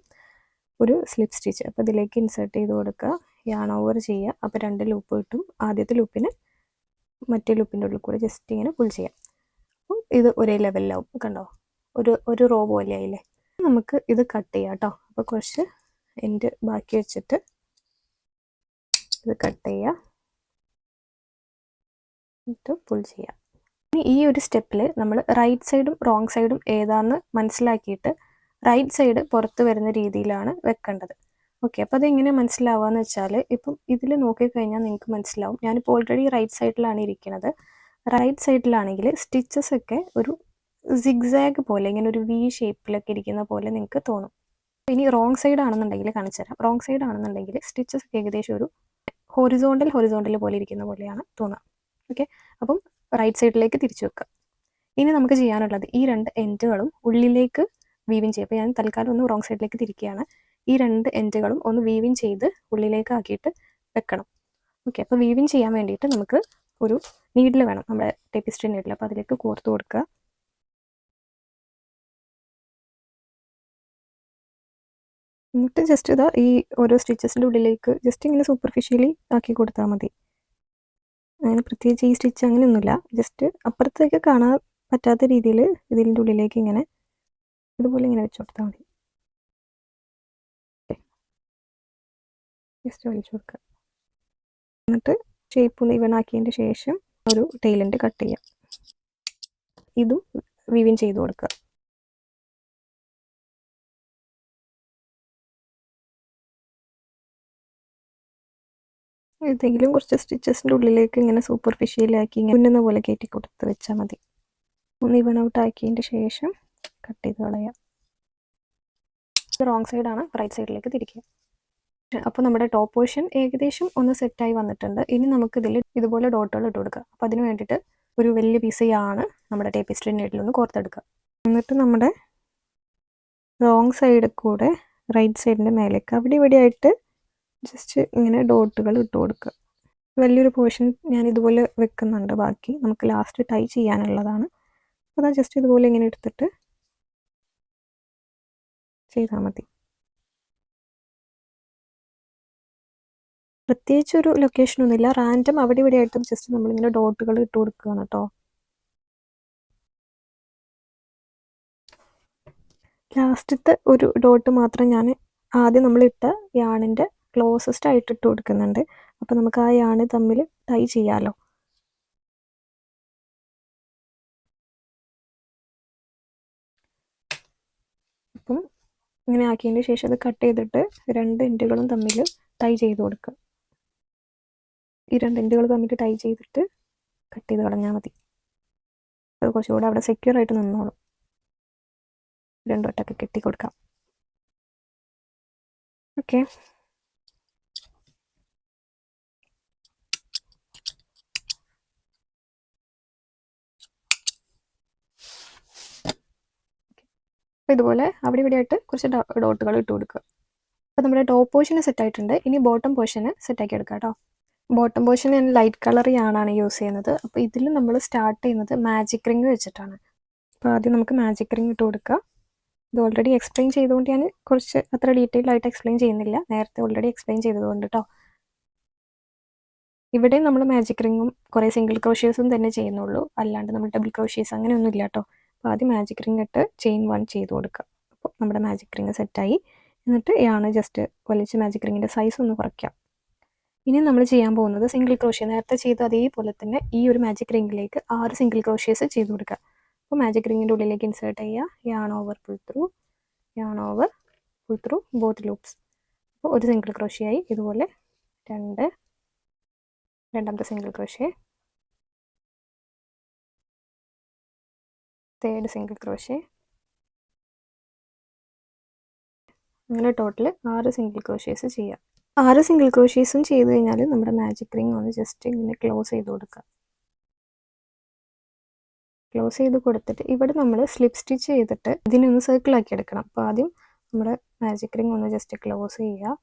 ഒരു സ്ലിപ്പ് സ്റ്റിച്ച്. അപ്പോൾ ഇതിലേക്ക് ഇൻസേർട്ട് ചെയ്ത് കൊടുക്കുക, യാൺ ഓവർ ചെയ്യുക. അപ്പോൾ 2 ലൂപ്പ് കിട്ടും. ആദ്യത്തെ ലൂപ്പിന് മറ്റേ ലൂപ്പിൻ്റെ ഉള്ളിൽ കൂടെ ജസ്റ്റ് ഇങ്ങനെ പുൾ ചെയ്യാം. അപ്പോൾ ഇത് ഒരേ ലെവലിലാവും. കണ്ടോ, ഒരു റോ പോലെ ആയില്ലേ. നമുക്ക് ഇത് കട്ട് ചെയ്യാം കേട്ടോ. അപ്പോൾ കുറച്ച് എൻഡ് ബാക്കി വെച്ചിട്ട് ഇത് കട്ട് ചെയ്യുക, എന്നിട്ട് പുൾ ചെയ്യാം. ഇനി ഈ ഒരു സ്റ്റെപ്പിൽ നമ്മൾ റൈറ്റ് സൈഡും റോങ് സൈഡും ഏതാണെന്ന് മനസ്സിലാക്കിയിട്ട് റൈറ്റ് സൈഡ് പുറത്ത് വരുന്ന രീതിയിലാണ് വെക്കേണ്ടത്. ഓക്കെ, അപ്പോൾ അതെങ്ങനെ മനസ്സിലാവുകയെന്ന് വെച്ചാൽ ഇപ്പം ഇതിൽ നോക്കിക്കഴിഞ്ഞാൽ നിങ്ങൾക്ക് മനസ്സിലാവും. ഞാനിപ്പോൾ ഓൾറെഡി റൈറ്റ് സൈഡിലാണ് ഇരിക്കുന്നത്. റൈറ്റ് സൈഡിലാണെങ്കിൽ സ്റ്റിച്ചസ് ഒക്കെ ഒരു സിഗ്സാഗ് പോലെ ഇങ്ങനെ ഒരു വി ഷേപ്പിലൊക്കെ ഇരിക്കുന്ന പോലെ നിങ്ങൾക്ക് തോന്നും. ഇനി റോങ് സൈഡ് ആണെന്നുണ്ടെങ്കിൽ കാണിച്ചു തരാം. റോങ് സൈഡ് ആണെന്നുണ്ടെങ്കിൽ സ്റ്റിച്ചസ് ഒക്കെ ഏകദേശം ഒരു ഹൊറിസോണ്ടൽ പോലെ ഇരിക്കുന്ന പോലെയാണ് തോന്നുക. ഓക്കെ, അപ്പം റൈറ്റ് സൈഡിലേക്ക് തിരിച്ചു വെക്കുക. ഇനി നമുക്ക് ചെയ്യാനുള്ളത് ഈ 2 എൻഡുകളും ഉള്ളിലേക്ക് വീവിങ് ചെയ്യും. അപ്പോൾ ഞാൻ തൽക്കാലം ഒന്ന് റോങ് സൈഡിലേക്ക് തിരിക്കുകയാണ്. ഈ 2 എൻഡുകളും ഒന്ന് വീവിങ് ചെയ്ത് ഉള്ളിലേക്ക് ആക്കിയിട്ട് വെക്കണം. ഓക്കെ, അപ്പോൾ വീവിങ് ചെയ്യാൻ വേണ്ടിയിട്ട് നമുക്ക് ഒരു നീഡിൽ വേണം, നമ്മുടെ ടേപ്പിസ്ട്രി നീഡിൽ. അപ്പോൾ അതിലേക്ക് കോർത്ത് കൊടുക്കുക. എന്നിട്ട് ജസ്റ്റ് ഇതാ ഈ ഓരോ സ്റ്റിച്ചസിൻ്റെ ഉള്ളിലേക്ക് ജസ്റ്റ് ഇങ്ങനെ സൂപ്പർഫിഷ്യലി ആക്കി കൊടുത്താൽ മതി. അങ്ങനെ പ്രത്യേകിച്ച് ഈ സ്റ്റിച്ച് അങ്ങനെയൊന്നുമില്ല, ജസ്റ്റ് അപ്പുറത്തേക്ക് കാണാൻ പറ്റാത്ത രീതിയിൽ ഇതിൻ്റെ ഉള്ളിലേക്ക് ഇങ്ങനെ ഇതുപോലെ ഇങ്ങനെ വെച്ച് കൊടുത്താൽ മതി. ജസ്റ്റ് വലിച്ചു കൊടുക്കുക. എന്നിട്ട് ഷേപ്പ് ഒന്ന് ഇവൺ ആക്കിയതിൻ്റെ ശേഷം ഒരു ടൈലൻ്റ് കട്ട് ചെയ്യാം. ഇതും വിവിൻ ചെയ്ത് കൊടുക്കുക. ഏതെങ്കിലും കുറച്ച് സ്റ്റിച്ചസിൻ്റെ ഉള്ളിലേക്ക് ഇങ്ങനെ സൂപ്പർഫിഷ്യലാക്കി ഇങ്ങനെ തുന്നുന്ന പോലെ കയറ്റി കൊടുത്ത് വെച്ചാൽ മതി. ഒന്ന് ഇവൺ ഔട്ട് ആക്കിയതിൻ്റെ ശേഷം കട്ട് ചെയ്ത് കളയാം. റോങ് സൈഡാണ്, റൈറ്റ് സൈഡിലേക്ക് തിരിക്കുക. അപ്പോൾ നമ്മുടെ ടോപ്പ് പോർഷൻ ഏകദേശം ഒന്ന് സെറ്റായി വന്നിട്ടുണ്ട്. ഇനി നമുക്കിതിൽ ഇതുപോലെ ഡോട്ടുകൾ ഇട്ട് കൊടുക്കുക. അപ്പോൾ അതിന് വേണ്ടിയിട്ട് ഒരു വലിയ പീസ് ആണ് നമ്മുടെ ടേപ്പിസ്ട്രി നീഡിലൊന്ന് കോർത്തെടുക്കുക. എന്നിട്ട് നമ്മുടെ റോങ് സൈഡിൽ കൂടെ റൈറ്റ് സൈഡിൻ്റെ മേലേക്ക് അവിടെ ഇവിടെ ആയിട്ട് ജസ്റ്റ് ഇങ്ങനെ ഡോട്ടുകൾ ഇട്ട് കൊടുക്കുക. വലിയൊരു പോർഷൻ ഞാൻ ഇതുപോലെ വെക്കുന്നുണ്ട്, ബാക്കി നമുക്ക് ലാസ്റ്റ് ടൈ ചെയ്യാനുള്ളതാണ്. അപ്പോൾ അത് ജസ്റ്റ് ഇതുപോലെ ഇങ്ങനെ എടുത്തിട്ട് ചെയ്താൽ മതി. പ്രത്യേകിച്ചൊരു ലൊക്കേഷനൊന്നുമില്ല, റാൻഡം അവിടെ ഇവിടെ ആയിട്ടും ജസ്റ്റ് നമ്മളിങ്ങനെ ഡോട്ടുകൾ ഇട്ട് കൊടുക്കുകയാണ് കേട്ടോ. ലാസ്റ്റത്തെ ഒരു ഡോട്ട് മാത്രം ഞാൻ ആദ്യം നമ്മളിട്ട യാണിൻ്റെ ക്ലോസസ്റ്റ് ആയിട്ട് ഇട്ട് കൊടുക്കുന്നുണ്ട്. അപ്പോൾ നമുക്ക് ആ യാണ് തമ്മിൽ ടൈ ചെയ്യാമല്ലോ. അപ്പം ഇങ്ങനെ ആക്കിയതിന് ശേഷം അത് കട്ട് ചെയ്തിട്ട് രണ്ട് എൻഡുകളും തമ്മിൽ ടൈ ചെയ്ത് കൊടുക്കുക. ഈ രണ്ട് എൻഡുകൾ തമ്മിൽ ടൈ ചെയ്തിട്ട് കട്ട് ചെയ്ത് കളഞ്ഞാൽ മതി. അത് കുറച്ചുകൂടെ അവിടെ സെക്യൂർ ആയിട്ട് നിന്നോളും. രണ്ടു വട്ടമൊക്കെ കെട്ടി കൊടുക്കാം. ഓക്കെ, അപ്പോൾ ഇതുപോലെ അവിടെ ഇവിടെ ആയിട്ട് കുറച്ച് ഡോട്ടുകൾ ഇട്ട് കൊടുക്കുക. അപ്പോൾ നമ്മുടെ ടോപ്പ് പോർഷൻ സെറ്റ് ആയിട്ടുണ്ട്. ഇനി ബോട്ടം പോർഷന് സെറ്റാക്കി എടുക്കാം കേട്ടോ. ബോട്ടം പോർഷൻ ഞാൻ ലൈറ്റ് കളർ യാണാണ് യൂസ് ചെയ്യുന്നത്. അപ്പോൾ ഇതിൽ നമ്മൾ സ്റ്റാർട്ട് ചെയ്യുന്നത് മാജിക് റിങ് വെച്ചിട്ടാണ്. അപ്പോൾ ആദ്യം നമുക്ക് മാജിക് റിങ് ഇട്ട് കൊടുക്കുക. ഇത് ഓൾറെഡി എക്സ്പ്ലെയിൻ ചെയ്തുകൊണ്ട് ഞാൻ കുറച്ച് അത്ര ഡീറ്റെയിൽ ആയിട്ട് എക്സ്പ്ലെയിൻ ചെയ്യുന്നില്ല, നേരത്തെ ഓൾറെഡി എക്സ്പ്ലെയിൻ ചെയ്തതുകൊണ്ട് കേട്ടോ. ഇവിടെ നമ്മൾ മാജിക് റിങ്ങും കുറേ സിംഗിൾ ക്രോഷ്യേഴ്സും തന്നെ ചെയ്യുന്നുള്ളൂ, അല്ലാണ്ട് നമ്മൾ ഡബിൾ ക്രോഷ്യേഴ്സ് അങ്ങനെയൊന്നും ഇല്ല കേട്ടോ. അപ്പോൾ ആദ്യം മാജിക് റിങ് ഇട്ട് ചെയിൻ 1 ചെയ്ത് കൊടുക്കുക. അപ്പോൾ നമ്മുടെ മാജിക് റിങ് സെറ്റായി. എന്നിട്ട് യാണ് ജസ്റ്റ് വലിച്ച് മാജിക് റിങ്ങിൻ്റെ സൈസ് ഒന്ന് കുറയ്ക്കാം. ഇനി നമ്മൾ ചെയ്യാൻ പോകുന്നത് സിംഗിൾ ക്രോഷ്യ, നേരത്തെ ചെയ്ത അതേപോലെ തന്നെ ഈ ഒരു മാജിക് റിങ്ങിലേക്ക് 6 സിംഗിൾ ക്രോഷ്യേഴ്സ് ചെയ്ത് കൊടുക്കുക. അപ്പോൾ മാജിക് റിങ്ങിൻ്റെ ഉള്ളിലേക്ക് ഇൻസേർട്ട് ചെയ്യുക, yarn over pull through, yarn over pull through both loops. അപ്പോൾ ഒരു സിംഗിൾ ക്രോഷ്യ ആയി. ഇതുപോലെ രണ്ടാമത്തെ single crochet, third single crochet, അങ്ങനെ ടോട്ടൽ 6 സിംഗിൾ ക്രോഷ്യേഴ്സ് ചെയ്യാം. 6 സിംഗിൾ ക്രോഷ്യേഴ്സും ചെയ്ത് കഴിഞ്ഞാൽ നമ്മുടെ മാജിക് റിങ് ഒന്ന് ജസ്റ്റ് ഇങ്ങനെ ക്ലോസ് ചെയ്ത് കൊടുക്കുക. ക്ലോസ് ചെയ്ത് കൊടുത്തിട്ട് ഇവിടെ നമ്മൾ സ്ലിപ്പ് സ്റ്റിച്ച് ചെയ്തിട്ട് ഇതിനൊന്ന് സർക്കിൾ ആക്കി എടുക്കണം. അപ്പോൾ ആദ്യം നമ്മുടെ മാജിക് റിങ് ഒന്ന് ജസ്റ്റ് ക്ലോസ് ചെയ്യുക.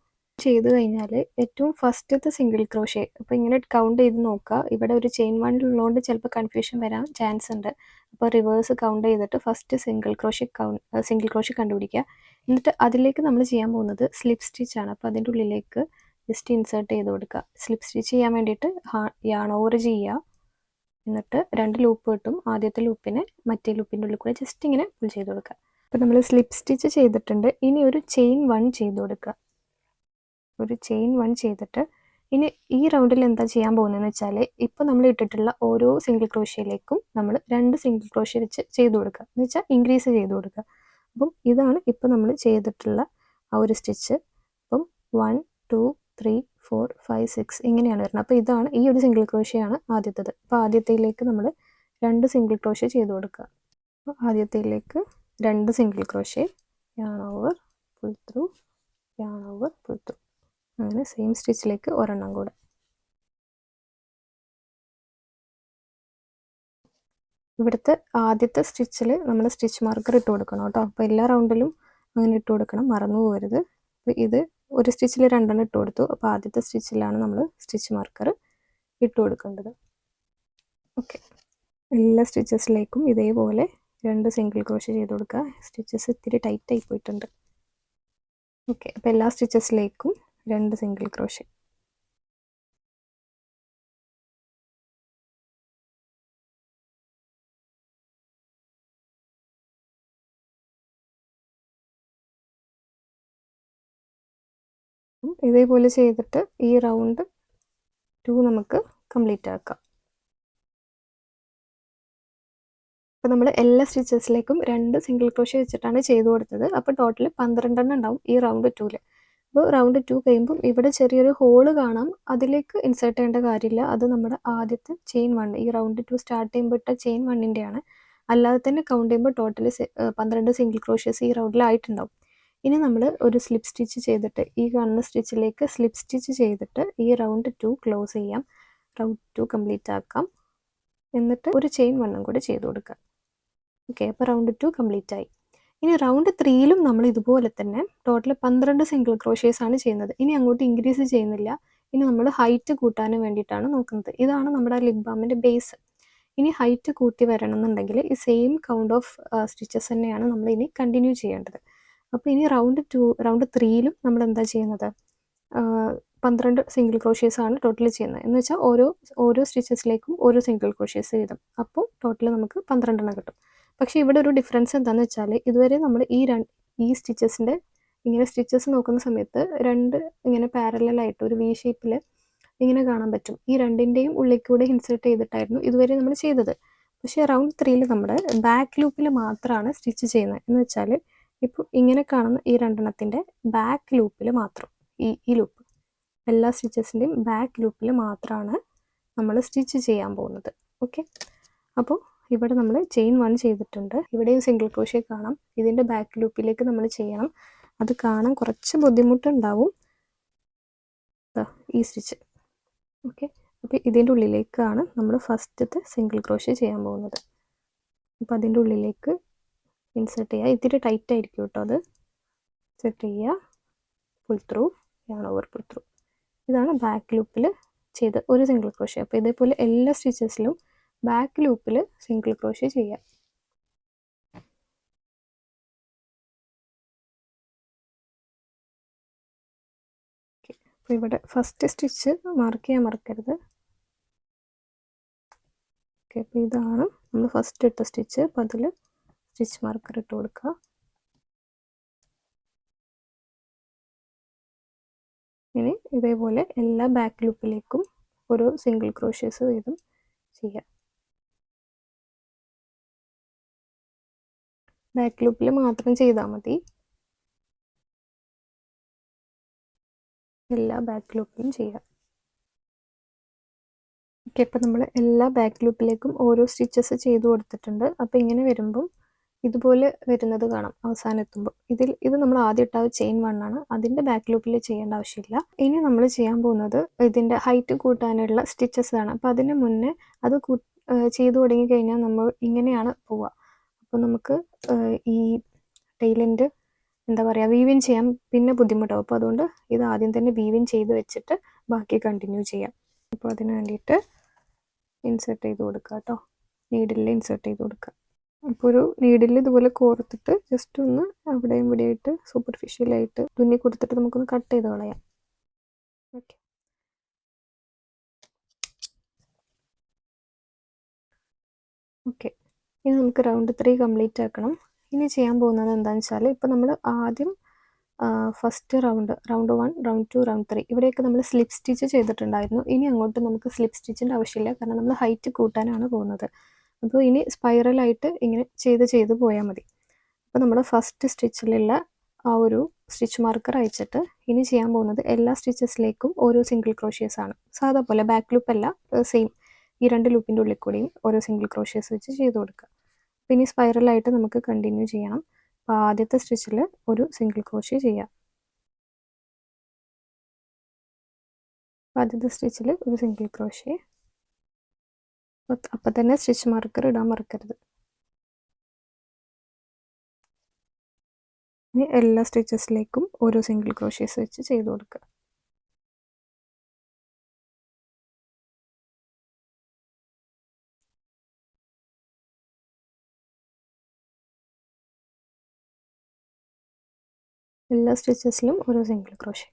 ചെയ്ത് കഴിഞ്ഞാൽ ഏറ്റവും ഫസ്റ്റത്തെ സിംഗിൾ ക്രോഷ്യ, അപ്പോൾ ഇങ്ങനെ കൗണ്ട് ചെയ്ത് നോക്കുക. ഇവിടെ ഒരു ചെയിൻ 1 ഉള്ളതുകൊണ്ട് ചിലപ്പോൾ കൺഫ്യൂഷൻ വരാൻ ചാൻസ് ഉണ്ട്. അപ്പോൾ റിവേഴ്സ് കൗണ്ട് ചെയ്തിട്ട് ഫസ്റ്റ് സിംഗിൾ ക്രോഷ്യ കണ്ടുപിടിക്കുക. എന്നിട്ട് അതിലേക്ക് നമ്മൾ ചെയ്യാൻ പോകുന്നത് സ്ലിപ്പ് സ്റ്റിച്ചാണ്. അപ്പോൾ അതിൻ്റെ ഉള്ളിലേക്ക് ജസ്റ്റ് ഇൻസേർട്ട് ചെയ്ത് കൊടുക്കുക. സ്ലിപ്പ് സ്റ്റിച്ച് ചെയ്യാൻ വേണ്ടിയിട്ട് യാൺ ഓവർ ചെയ്യുക. എന്നിട്ട് 2 ലൂപ്പ് കിട്ടും. ആദ്യത്തെ ലൂപ്പിനെ മറ്റേ ലൂപ്പിൻ്റെ ഉള്ളിൽ കൂടെ ജസ്റ്റ് ഇങ്ങനെ പുൾ ചെയ്ത് കൊടുക്കുക. അപ്പോൾ നമ്മൾ സ്ലിപ്പ് സ്റ്റിച്ച് ചെയ്തിട്ടുണ്ട്. ഇനി ഒരു ചെയിൻ 1 ചെയ്ത് കൊടുക്കുക. ഒരു ചെയിൻ 1 ചെയ്തിട്ട് ഇനി ഈ റൗണ്ടിൽ എന്താ ചെയ്യാൻ പോകുന്നതെന്ന് വെച്ചാൽ, ഇപ്പോൾ നമ്മൾ ഇട്ടിട്ടുള്ള ഓരോ സിംഗിൾ ക്രോഷ്യയിലേക്കും നമ്മൾ 2 സിംഗിൾ ക്രോഷ്യ വെച്ച് ചെയ്ത് കൊടുക്കുക, എന്ന് വെച്ചാൽ ഇൻക്രീസ് ചെയ്ത് കൊടുക്കുക. അപ്പം ഇതാണ് ഇപ്പോൾ നമ്മൾ ചെയ്തിട്ടുള്ള ആ ഒരു സ്റ്റിച്ച്. അപ്പം 1 2 3 4 5 6 ഇങ്ങനെയാണ് വരുന്നത്. അപ്പോൾ ഇതാണ് ഈ ഒരു സിംഗിൾ ക്രോഷ്യയാണ് ആദ്യത്തേത്. അപ്പോൾ ആദ്യത്തേലേക്ക് നമ്മൾ 2 സിംഗിൾ ക്രോഷ്യ ചെയ്ത് കൊടുക്കുക. അപ്പോൾ ആദ്യത്തേലേക്ക് 2 single crochet, yarn over pull through, yarn over pull through, അങ്ങനെ സെയിം സ്റ്റിച്ചിലേക്ക് ഒരെണ്ണം കൂടെ. ഇവിടുത്തെ ആദ്യത്തെ സ്റ്റിച്ചിൽ നമ്മൾ സ്റ്റിച്ച് മാർക്കർ ഇട്ട് കൊടുക്കണം കേട്ടോ. അപ്പോൾ എല്ലാ റൗണ്ടിലും അങ്ങനെ ഇട്ട് കൊടുക്കണം, മറന്നു പോകരുത്. അപ്പോൾ ഇത് ഒരു സ്റ്റിച്ചിൽ 2 ഇട്ട് കൊടുത്തു. അപ്പോൾ ആദ്യത്തെ സ്റ്റിച്ചിലാണ് നമ്മൾ സ്റ്റിച്ച് മാർക്കർ ഇട്ട് കൊടുക്കേണ്ടത്. ഓക്കെ, എല്ലാ സ്റ്റിച്ചസിലേക്കും ഇതേപോലെ 2 സിംഗിൾ ക്രോഷ്യ ചെയ്ത് കൊടുക്കുക. സ്റ്റിച്ചസ് ഇത്തിരി ടൈറ്റായി പോയിട്ടുണ്ട്. ഓക്കെ, അപ്പോൾ എല്ലാ സ്റ്റിച്ചസിലേക്കും 2 സിംഗിൾ ക്രോഷ്യ. ഇതേപോലെ ചെയ്തിട്ട് ഈ റൗണ്ട് 2 നമുക്ക് കംപ്ലീറ്റ് ആക്കാം. അപ്പോൾ നമ്മൾ എല്ലാ സ്റ്റിച്ചസിലേക്കും 2 സിംഗിൾ ക്രോഷ്യ വെച്ചിട്ടാണ് ചെയ്ത് കൊടുത്തത്. അപ്പോൾ ടോട്ടൽ 12 എണ്ണം ഉണ്ടാവും ഈ റൗണ്ട് 2ൽ. അപ്പോൾ റൗണ്ട് 2 കഴിയുമ്പം ഇവിടെ ചെറിയൊരു ഹോള് കാണാം. അതിലേക്ക് ഇൻസേർട്ട് ചെയ്യേണ്ട കാര്യമില്ല. അത് നമ്മുടെ ആദ്യത്തെ ചെയിൻ 1, ഈ റൗണ്ട് 2 സ്റ്റാർട്ട് ചെയ്യുമ്പോൾ ഇട്ട ചെയിൻ 1ൻ്റെയാണ്. അല്ലാതെ തന്നെ കൗണ്ട് ചെയ്യുമ്പോൾ ടോട്ടൽ 12 സിംഗിൾ ക്രോഷ്യസ് ഈ റൗണ്ടിലായിട്ടുണ്ടാവും. ഇനി നമ്മൾ ഒരു സ്ലിപ്പ് സ്റ്റിച്ച് ചെയ്തിട്ട് ഈ കാണുന്ന സ്റ്റിച്ചിലേക്ക് സ്ലിപ്പ് സ്റ്റിച്ച് ചെയ്തിട്ട് ഈ റൗണ്ട് 2 ക്ലോസ് ചെയ്യാം. റൗണ്ട് 2 കംപ്ലീറ്റ് ആക്കാം. എന്നിട്ട് ഒരു ചെയിൻ 1 കൂടെ ചെയ്ത് കൊടുക്കാം. ഓക്കെ, അപ്പോൾ റൗണ്ട് 2 കംപ്ലീറ്റ് ആയി. ഇനി റൗണ്ട് 3ലും നമ്മൾ ഇതുപോലെ തന്നെ ടോട്ടൽ 12 സിംഗിൾ ക്രോഷ്യേസ് ആണ് ചെയ്യുന്നത്. ഇനി അങ്ങോട്ട് ഇൻക്രീസ് ചെയ്യുന്നില്ല. ഇനി നമ്മൾ ഹൈറ്റ് കൂട്ടാൻ വേണ്ടിയിട്ടാണ് നോക്കുന്നത്. ഇതാണ് നമ്മുടെ ലിപ് ബാമിൻ്റെ ബേസ്. ഇനി ഹൈറ്റ് കൂട്ടി വരണം എന്നുണ്ടെങ്കിൽ ഈ സെയിം കൗണ്ട് ഓഫ് സ്റ്റിച്ചസ് തന്നെയാണ് നമ്മൾ ഇനി കണ്ടിന്യൂ ചെയ്യേണ്ടത്. അപ്പോൾ ഇനി റൗണ്ട് 3ലും നമ്മൾ എന്താ ചെയ്യുന്നത്, 12 സിംഗിൾ ക്രോഷ്യേസ് ആണ് ടോട്ടൽ ചെയ്യുന്നത്. എന്ന് വെച്ചാൽ ഓരോ സ്റ്റിച്ചസിലേക്കും ഓരോ സിംഗിൾ ക്രോഷ്യേസ് വീതം. അപ്പോൾ ടോട്ടൽ നമുക്ക് 12 എണ്ണം കിട്ടും. പക്ഷേ ഇവിടെ ഒരു ഡിഫറൻസ് എന്താണെന്ന് വെച്ചാൽ ഇതുവരെ നമ്മൾ ഈ സ്റ്റിച്ചസിൻ്റെ ഇങ്ങനെ സ്റ്റിച്ചസ് നോക്കുന്ന സമയത്ത് 2 ഇങ്ങനെ പാരലായിട്ട് ഒരു വി ഷേപ്പിൽ ഇങ്ങനെ കാണാൻ പറ്റും. ഈ 2ൻ്റെയും ഉള്ളിൽ കൂടെ ഇൻസേർട്ട് ചെയ്തിട്ടായിരുന്നു ഇതുവരെ നമ്മൾ ചെയ്തത്. പക്ഷേ റൗണ്ട് 3ൽ നമ്മുടെ ബാക്ക് ലൂപ്പിൽ മാത്രമാണ് സ്റ്റിച്ച് ചെയ്യുന്നത്. എന്ന് വെച്ചാൽ ഇപ്പോൾ ഇങ്ങനെ കാണുന്ന ഈ 2 എണ്ണത്തിൻ്റെ ബാക്ക് ലൂപ്പിൽ മാത്രം, ഈ ലൂപ്പ് എല്ലാ സ്റ്റിച്ചസിൻ്റെയും ബാക്ക് ലൂപ്പിൽ മാത്രമാണ് നമ്മൾ സ്റ്റിച്ച് ചെയ്യാൻ പോകുന്നത്. ഓക്കെ, അപ്പോൾ ഇവിടെ നമ്മൾ ചെയിൻ 1 ചെയ്തിട്ടുണ്ട്. ഇവിടെയും സിംഗിൾ ക്രോഷ്യ കാണാം. ഇതിൻ്റെ ബാക്ക് ലൂപ്പിലേക്ക് നമ്മൾ ചെയ്യണം. അത് കാണാൻ കുറച്ച് ബുദ്ധിമുട്ടുണ്ടാവും, ഈ സ്റ്റിച്ച്. ഓക്കെ, അപ്പോൾ ഇതിൻ്റെ ഉള്ളിലേക്കാണ് നമ്മൾ ഫസ്റ്റത്തെ സിംഗിൾ ക്രോഷ്യ ചെയ്യാൻ പോകുന്നത്. അപ്പോൾ അതിൻ്റെ ഉള്ളിലേക്ക് ഇൻസേർട്ട് ചെയ്യുക. ഇത്തിരി ടൈറ്റ് ആയിരിക്കും കേട്ടോ, അത് സെറ്റ് ചെയ്യുക. Pull through, yarn over pull through. ഇതാണ് ബാക്ക് ലൂപ്പിൽ ചെയ്ത് ഒരു സിംഗിൾ ക്രോഷ്യ. അപ്പോൾ ഇതേപോലെ എല്ലാ സ്റ്റിച്ചസിലും ബാക്ക് ലൂപ്പിൽ സിംഗിൾ ക്രോഷ്യ ചെയ്യാം. അപ്പോൾ ഇവിടെ ഫസ്റ്റ് സ്റ്റിച്ച് മാർക്ക് ചെയ്യാൻ മറക്കരുത്. ഓക്കെ, അപ്പോൾ ഇതാണ് നമ്മൾ ഫസ്റ്റ് ഇട്ട സ്റ്റിച്ച്. അപ്പോൾ അതിൽ സ്റ്റിച്ച് മാർക്കർ ഇട്ട് കൊടുക്കുക. ഇനി ഇതേപോലെ എല്ലാ ബാക്ക് ലൂപ്പിലേക്കും ഓരോ സിംഗിൾ ക്രോഷ്യസ് വീതം ചെയ്യാം. ബാക്ക് ലൂപ്പിൽ മാത്രം ചെയ്താൽ മതി. എല്ലാ ബാക്ക് ലൂപ്പിലും ചെയ്യാം. ഓക്കെ, അപ്പോൾ നമ്മൾ എല്ലാ ബാക്ക് ലൂപ്പിലേക്കും ഓരോ സ്റ്റിച്ചസ് ചെയ്ത് കൊടുത്തിട്ടുണ്ട്. അപ്പോൾ ഇങ്ങനെ വരുമ്പം ഇതുപോലെ വരുന്നത് കാണാം അവസാനം എത്തുമ്പോൾ. ഇത് നമ്മൾ ആദ്യം ഇട്ട ചെയിൻ 1 ആണ്. അതിൻ്റെ ബാക്ക് ലൂപ്പിൽ ചെയ്യേണ്ട ആവശ്യമില്ല. ഇനി നമ്മൾ ചെയ്യാൻ പോകുന്നത് ഇതിൻ്റെ ഹൈറ്റ് കൂട്ടാനുള്ള സ്റ്റിച്ചസ് ആണ്. അപ്പോൾ അതിന് മുന്നേ അത് ചെയ്തു തുടങ്ങി കഴിഞ്ഞാൽ നമ്മൾ ഇങ്ങനെയാണ് പോവുക. അപ്പോൾ നമുക്ക് ഈ ടൈലിൻ്റെ എന്താ പറയുക, വീവിൻ ചെയ്യാൻ പിന്നെ ബുദ്ധിമുട്ടാവും. അപ്പോൾ അതുകൊണ്ട് ഇത് ആദ്യം തന്നെ വീവിൻ ചെയ്ത് വെച്ചിട്ട് ബാക്കി കണ്ടിന്യൂ ചെയ്യാം. അപ്പോൾ അതിന് വേണ്ടിയിട്ട് ഇൻസേർട്ട് ചെയ്ത് കൊടുക്കുക കേട്ടോ, നീഡിലിൽ ഇൻസേർട്ട് ചെയ്ത് കൊടുക്കുക. അപ്പോൾ ഒരു നീഡിൽ ഇതുപോലെ കോർത്തിട്ട് ജസ്റ്റ് ഒന്ന് അവിടെയും ഇവിടെയായിട്ട് സൂപ്പർഫിഷ്യലായിട്ട് തുന്നി കൊടുത്തിട്ട് നമുക്കൊന്ന് കട്ട് ചെയ്ത് കളയാം. ഓക്കെ, ഓക്കെ, ഇനി നമുക്ക് റൗണ്ട് 3 കംപ്ലീറ്റ് ആക്കണം. ഇനി ചെയ്യാൻ പോകുന്നത് എന്താണെന്ന് വെച്ചാൽ ഇപ്പോൾ നമ്മൾ ആദ്യം ഫസ്റ്റ് റൗണ്ട് 1, റൗണ്ട് 2, റൗണ്ട് 3 ഇവിടെയൊക്കെ നമ്മൾ സ്ലിപ്പ് സ്റ്റിച്ച് ചെയ്തിട്ടുണ്ടായിരുന്നു. ഇനി അങ്ങോട്ട് നമുക്ക് സ്ലിപ്പ് സ്റ്റിച്ചിൻ്റെ ആവശ്യമില്ല, കാരണം നമ്മൾ ഹൈറ്റ് കൂട്ടാനാണ് പോകുന്നത്. അപ്പോൾ ഇനി സ്പൈറലായിട്ട് ഇങ്ങനെ ചെയ്ത് പോയാൽ മതി. അപ്പോൾ നമ്മുടെ ഫസ്റ്റ് സ്റ്റിച്ചിലുള്ള ആ ഒരു സ്റ്റിച്ച് മാർക്കർ അയച്ചിട്ട് ഇനി ചെയ്യാൻ പോകുന്നത് എല്ലാ സ്റ്റിച്ചസിലേക്കും ഓരോ സിംഗിൾ ക്രോഷ്യസ് ആണ്. സാധാ പോലെ ബാക്ക് ലൂപ്പ് അല്ല, സെയിം ഈ 2 ലൂപ്പിൻ്റെ ഉള്ളിൽ കൂടിയും ഓരോ സിംഗിൾ ക്രോഷ്യസ് വെച്ച് ചെയ്ത് കൊടുക്കുക. അപ്പോൾ ഇനി സ്പൈറലായിട്ട് നമുക്ക് കണ്ടിന്യൂ ചെയ്യണം. അപ്പോൾ ആദ്യത്തെ സ്റ്റിച്ചിൽ ഒരു സിംഗിൾ ക്രോഷ്യ ചെയ്യാം. ആദ്യത്തെ സ്റ്റിച്ചിൽ ഒരു സിംഗിൾ ക്രോഷ്യ. അപ്പം തന്നെ സ്റ്റിച്ച് മാർക്കർ ഇടാൻ മറക്കരുത്. ഇനി എല്ലാ സ്റ്റിച്ചസിലേക്കും ഓരോ സിംഗിൾ ക്രോഷ്യസ് വെച്ച് ചെയ്ത് കൊടുക്കുക. എല്ലാ സ്റ്റിച്ചസിലും ഓരോ സിംഗിൾ ക്രോഷ്യ.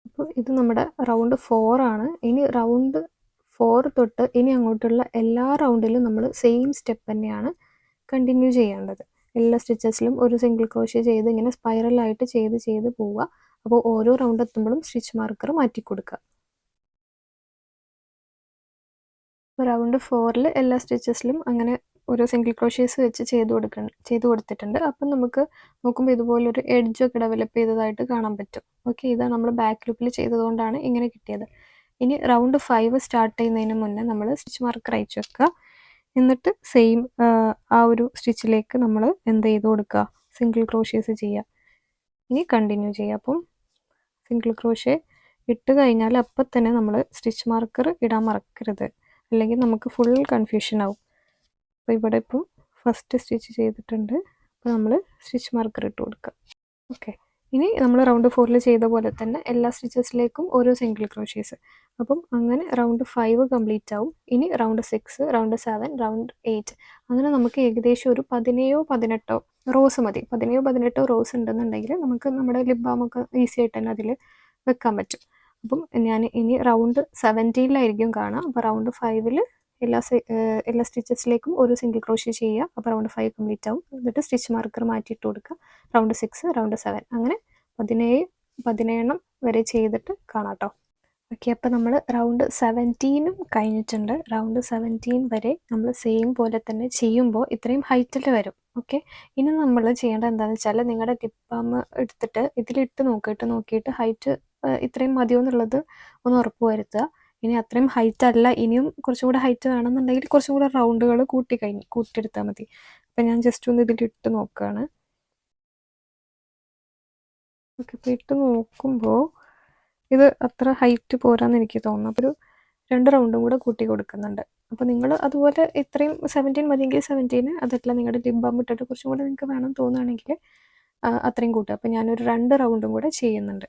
അപ്പോൾ ഇത് നമ്മുടെ റൗണ്ട് 4 ആണ്. ഇനി റൗണ്ട് 4 തൊട്ട് ഇനി അങ്ങോട്ടുള്ള എല്ലാ റൗണ്ടിലും നമ്മൾ സെയിം സ്റ്റെപ്പ് തന്നെയാണ് കണ്ടിന്യൂ ചെയ്യേണ്ടത്. എല്ലാ സ്റ്റിച്ചസിലും ഒരു സിംഗിൾ ക്രോഷ്യ ചെയ്ത് ഇങ്ങനെ സ്പൈറലായിട്ട് ചെയ്ത് പോവുക. അപ്പോൾ ഓരോ റൗണ്ട് എത്തുമ്പോഴും സ്റ്റിച്ച് മാർക്കർ മാറ്റി കൊടുക്കുക. റൗണ്ട് 4 എല്ലാ സ്റ്റിച്ചസിലും അങ്ങനെ ഓരോ സിംഗിൾ ക്രോഷ്യേസ് വെച്ച് ചെയ്ത് കൊടുത്തിട്ടുണ്ട്. അപ്പം നമുക്ക് നോക്കുമ്പോൾ ഇതുപോലൊരു എഡ്ജൊക്കെ ഡെവലപ്പ് ചെയ്തതായിട്ട് കാണാൻ പറ്റും. ഓക്കെ, ഇതാണ് നമ്മൾ ബാക്ക് ലൂപ്പിൽ ചെയ്തതുകൊണ്ടാണ് ഇങ്ങനെ കിട്ടിയത്. ഇനി റൗണ്ട് 5 സ്റ്റാർട്ട് ചെയ്യുന്നതിന് മുന്നേ നമ്മൾ സ്റ്റിച്ച് മാർക്കർ അയച്ചു വെക്കുക. എന്നിട്ട് സെയിം ആ ഒരു സ്റ്റിച്ചിലേക്ക് നമ്മൾ എന്ത് ചെയ്ത് കൊടുക്കുക, സിംഗിൾ ക്രോഷ്യേസ് ചെയ്യുക. ഇനി കണ്ടിന്യൂ ചെയ്യുക. അപ്പം സിംഗിൾ ക്രോഷ്യ ഇട്ട് കഴിഞ്ഞാൽ അപ്പം തന്നെ നമ്മൾ സ്റ്റിച്ച് മാർക്കർ ഇടാൻ മറക്കരുത്, അല്ലെങ്കിൽ നമുക്ക് ഫുൾ കൺഫ്യൂഷൻ ആവും. അപ്പോൾ ഇവിടെ ഇപ്പം ഫസ്റ്റ് സ്റ്റിച്ച് ചെയ്തിട്ടുണ്ട്. അപ്പോൾ നമ്മൾ സ്റ്റിച്ച് മാർക്കർ ഇട്ട് കൊടുക്കുക. ഓക്കെ, ഇനി നമ്മൾ റൗണ്ട് 4 ചെയ്ത പോലെ തന്നെ എല്ലാ സ്റ്റിച്ചസിലേക്കും ഓരോ സിംഗിൾ ക്രോഷ്യേസ്. അപ്പം അങ്ങനെ റൗണ്ട് 5 കംപ്ലീറ്റ് ആവും. ഇനി റൗണ്ട് 6, റൗണ്ട് 7, റൗണ്ട് 8 അങ്ങനെ നമുക്ക് ഏകദേശം ഒരു 17-18 റോസ് മതി. 17-18 റോസ് ഉണ്ടെന്നുണ്ടെങ്കിൽ നമുക്ക് നമ്മുടെ ലിപ് ബാമൊക്കെ ഈസി ആയിട്ട് തന്നെ അതിൽ വെക്കാൻ പറ്റും. അപ്പം ഞാൻ ഇനി റൗണ്ട് 17-ലായിരിക്കും കാണാം. അപ്പോൾ റൗണ്ട് 5 എല്ലാ സ്റ്റിച്ചസിലേക്കും ഒരു സിംഗിൾ ക്രോഷ്യ ചെയ്യുക. അപ്പോൾ റൗണ്ട് 5 കംപ്ലീറ്റ് ആവും. എന്നിട്ട് സ്റ്റിച്ച് മാർക്കർ മാറ്റിയിട്ട് കൊടുക്കുക. റൗണ്ട് 6, റൗണ്ട് 7 അങ്ങനെ 17 വരെ ചെയ്തിട്ട് കാണാം കേട്ടോ. ഓക്കെ, അപ്പോൾ നമ്മൾ റൗണ്ട് 17 കഴിഞ്ഞിട്ടുണ്ട്. റൗണ്ട് 17 വരെ നമ്മൾ സെയിം പോലെ തന്നെ ചെയ്യുമ്പോൾ ഇത്രയും ഹൈറ്റിൽ വരും. ഓക്കെ, ഇനി നമ്മൾ ചെയ്യേണ്ടത് എന്താണെന്ന് വെച്ചാൽ നിങ്ങളുടെ ലിപ് ബാം എടുത്തിട്ട് ഇതിലിട്ട് നോക്കിയിട്ട് ഹൈറ്റ് ഇത്രയും മതിയോ എന്നുള്ളത് ഒന്ന് ഉറപ്പ് വരുത്തുക. ഇനി അത്രയും ഹൈറ്റ് അല്ല, ഇനിയും കുറച്ചും കൂടെ ഹൈറ്റ് വേണമെന്നുണ്ടെങ്കിൽ കുറച്ചും കൂടെ റൗണ്ടുകൾ കൂട്ടിയെടുത്താൽ മതി. അപ്പം ഞാൻ ജസ്റ്റ് ഒന്ന് ഇതിലിട്ട് നോക്കുകയാണ്. ഓക്കെ, അപ്പോൾ ഇട്ട് നോക്കുമ്പോൾ ഇത് അത്ര ഹൈറ്റ് പോരാന്ന് എനിക്ക് തോന്നുന്നു. അപ്പോൾ ഒരു 2 റൗണ്ടും കൂടെ കൂട്ടി കൊടുക്കുന്നുണ്ട്. അപ്പോൾ നിങ്ങൾ അതുപോലെ ഇത്രയും 17 മതിയെങ്കിൽ 17, അതല്ല നിങ്ങളുടെ ലിപ് ബാം ഇട്ടിട്ട് കുറച്ചും കൂടെ നിങ്ങൾക്ക് വേണം തോന്നുകയാണെങ്കിൽ അത്രയും കൂട്ടുക. അപ്പോൾ ഞാനൊരു 2 റൗണ്ടും കൂടെ ചെയ്യുന്നുണ്ട്.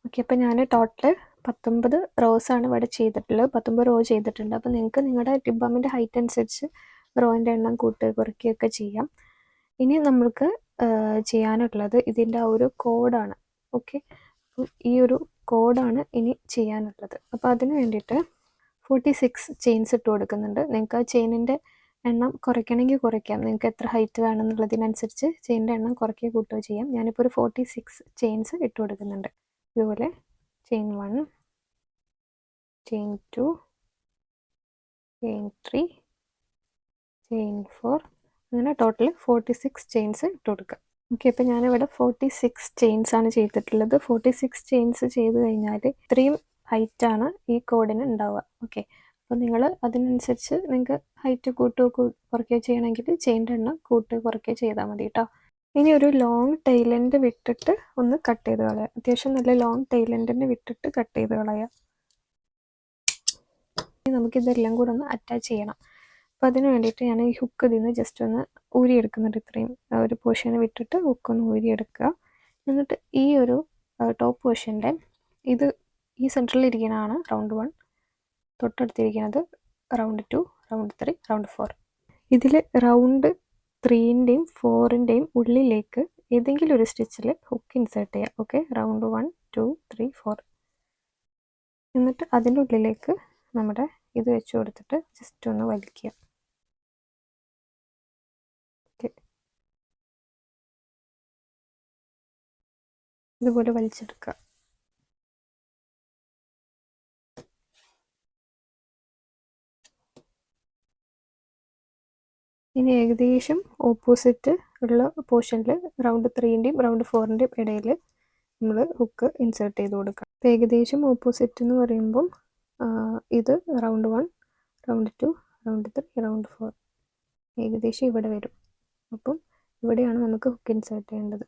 ഓക്കെ, അപ്പോൾ ഞാൻ ടോട്ടൽ 19 റോസാണ് ഇവിടെ ചെയ്തിട്ടുള്ളത്. 19 റോ ചെയ്തിട്ടുണ്ട്. അപ്പോൾ നിങ്ങൾക്ക് നിങ്ങളുടെ ലിപ് ബാമിൻ്റെ ഹൈറ്റ് അനുസരിച്ച് റോൻ്റെ എണ്ണം കുറയ്ക്കുകയൊക്കെ ചെയ്യാം. ഇനി നമ്മൾക്ക് ചെയ്യാനുള്ളത് ഇതിൻ്റെ ആ ഒരു കോഡാണ്. ഓക്കെ, ഈ ഒരു കോഡാണ് ഇനി ചെയ്യാനുള്ളത്. അപ്പോൾ അതിന് വേണ്ടിയിട്ട് 46 ചെയിൻസ് ഇട്ട് കൊടുക്കുന്നുണ്ട്. നിങ്ങൾക്ക് ആ ചെയിനിൻ്റെ എണ്ണം കുറയ്ക്കണമെങ്കിൽ കുറയ്ക്കാം. നിങ്ങൾക്ക് എത്ര ഹൈറ്റ് വേണമെന്നുള്ളതിനനുസരിച്ച് ചെയിനിൻ്റെ എണ്ണം കുറയ്ക്കുകയോ കൂട്ടുകയോ ചെയ്യാം. ഞാനിപ്പോൾ ഒരു 46 ചെയിൻസ് ഇട്ട് കൊടുക്കുന്നുണ്ട്. ഇതുപോലെ ചെയിൻ 1, ചെയിൻ 2, ചെയിൻ 3, ചെയിൻ 4 അങ്ങനെ ടോട്ടൽ 46 ചെയിൻസ് ഇട്ട് കൊടുക്കുക. ഓക്കെ, അപ്പോൾ ഞാനിവിടെ 46 ചെയിൻസ് ആണ് ചെയ്തിട്ടുള്ളത്. 46 ചെയിൻസ് ചെയ്ത് കഴിഞ്ഞാൽ ഇത്രയും ഹൈറ്റാണ് ഈ കോഡിന് ഉണ്ടാവുക. ഓക്കെ, അപ്പോൾ നിങ്ങൾ അതിനനുസരിച്ച് നിങ്ങൾക്ക് ഹൈറ്റ് കുറയ്ക്കുകയോ ചെയ്യണമെങ്കിൽ ചെയിൻ്റെ എണ്ണം കുറയ്ക്കുകയോ ചെയ്താൽ മതി കേട്ടോ. ഇനി ഒരു ലോങ് ടൈലൻഡ് വിട്ടിട്ട് ഒന്ന് കട്ട് ചെയ്ത് കളയാം. അത്യാവശ്യം നല്ല ലോങ് ടൈലൻഡിനെ വിട്ടിട്ട് കട്ട് ചെയ്ത് കളയാം. ഇനി നമുക്കിതെല്ലാം കൂടെ ഒന്ന് അറ്റാച്ച് ചെയ്യണം. അപ്പോൾ അതിന് വേണ്ടിയിട്ട് ഞാൻ ഈ ഹുക്ക് ഇതിൽ നിന്ന് ജസ്റ്റ് ഒന്ന് ഊരിയെടുക്കുന്നുണ്ട്. ഇത്രയും ഒരു പോർഷനെ വിട്ടിട്ട് ഹുക്കൊന്ന് ഊരിയെടുക്കുക. എന്നിട്ട് ഈ ഒരു ടോപ്പ് പോർഷൻ്റെ ഈ സെൻറ്ററിലിരിക്കുന്നതാണ് റൗണ്ട് 1, തൊട്ടടുത്തിരിക്കുന്നത് റൗണ്ട് 2, റൗണ്ട് 3, റൗണ്ട് 4. ഇതിൽ റൗണ്ട് 3ൻ്റെയും 4ൻ്റെയും ഉള്ളിലേക്ക് ഏതെങ്കിലും ഒരു സ്റ്റിച്ചിൽ ഹുക്ക് ഇൻസേർട്ട് ചെയ്യുക. ഓക്കെ, റൗണ്ട് 1, 2, 3, 4 എന്നിട്ട് അതിൻ്റെ ഉള്ളിലേക്ക് നമ്മുടെ ഇത് വെച്ച് കൊടുത്തിട്ട് ജസ്റ്റ് ഒന്ന് വലിക്കുക. ഓക്കെ, ഇതുപോലെ വലിച്ചെടുക്കുക. ഇനി ഏകദേശം ഓപ്പോസിറ്റ് ഉള്ള പോർഷനിൽ റൗണ്ട് 3ൻ്റെയും റൗണ്ട് 4ൻ്റെയും ഇടയിൽ നമ്മൾ ഹുക്ക് ഇൻസേർട്ട് ചെയ്ത് കൊടുക്കുക. അപ്പോൾ ഏകദേശം ഓപ്പോസിറ്റ് എന്ന് പറയുമ്പം ഇത് റൗണ്ട് 1, റൗണ്ട് 2, റൗണ്ട് 3, റൗണ്ട് 4 ഏകദേശം ഇവിടെ വരും. അപ്പം ഇവിടെയാണ് നമുക്ക് ഹുക്ക് ഇൻസേർട്ട് ചെയ്യേണ്ടത്.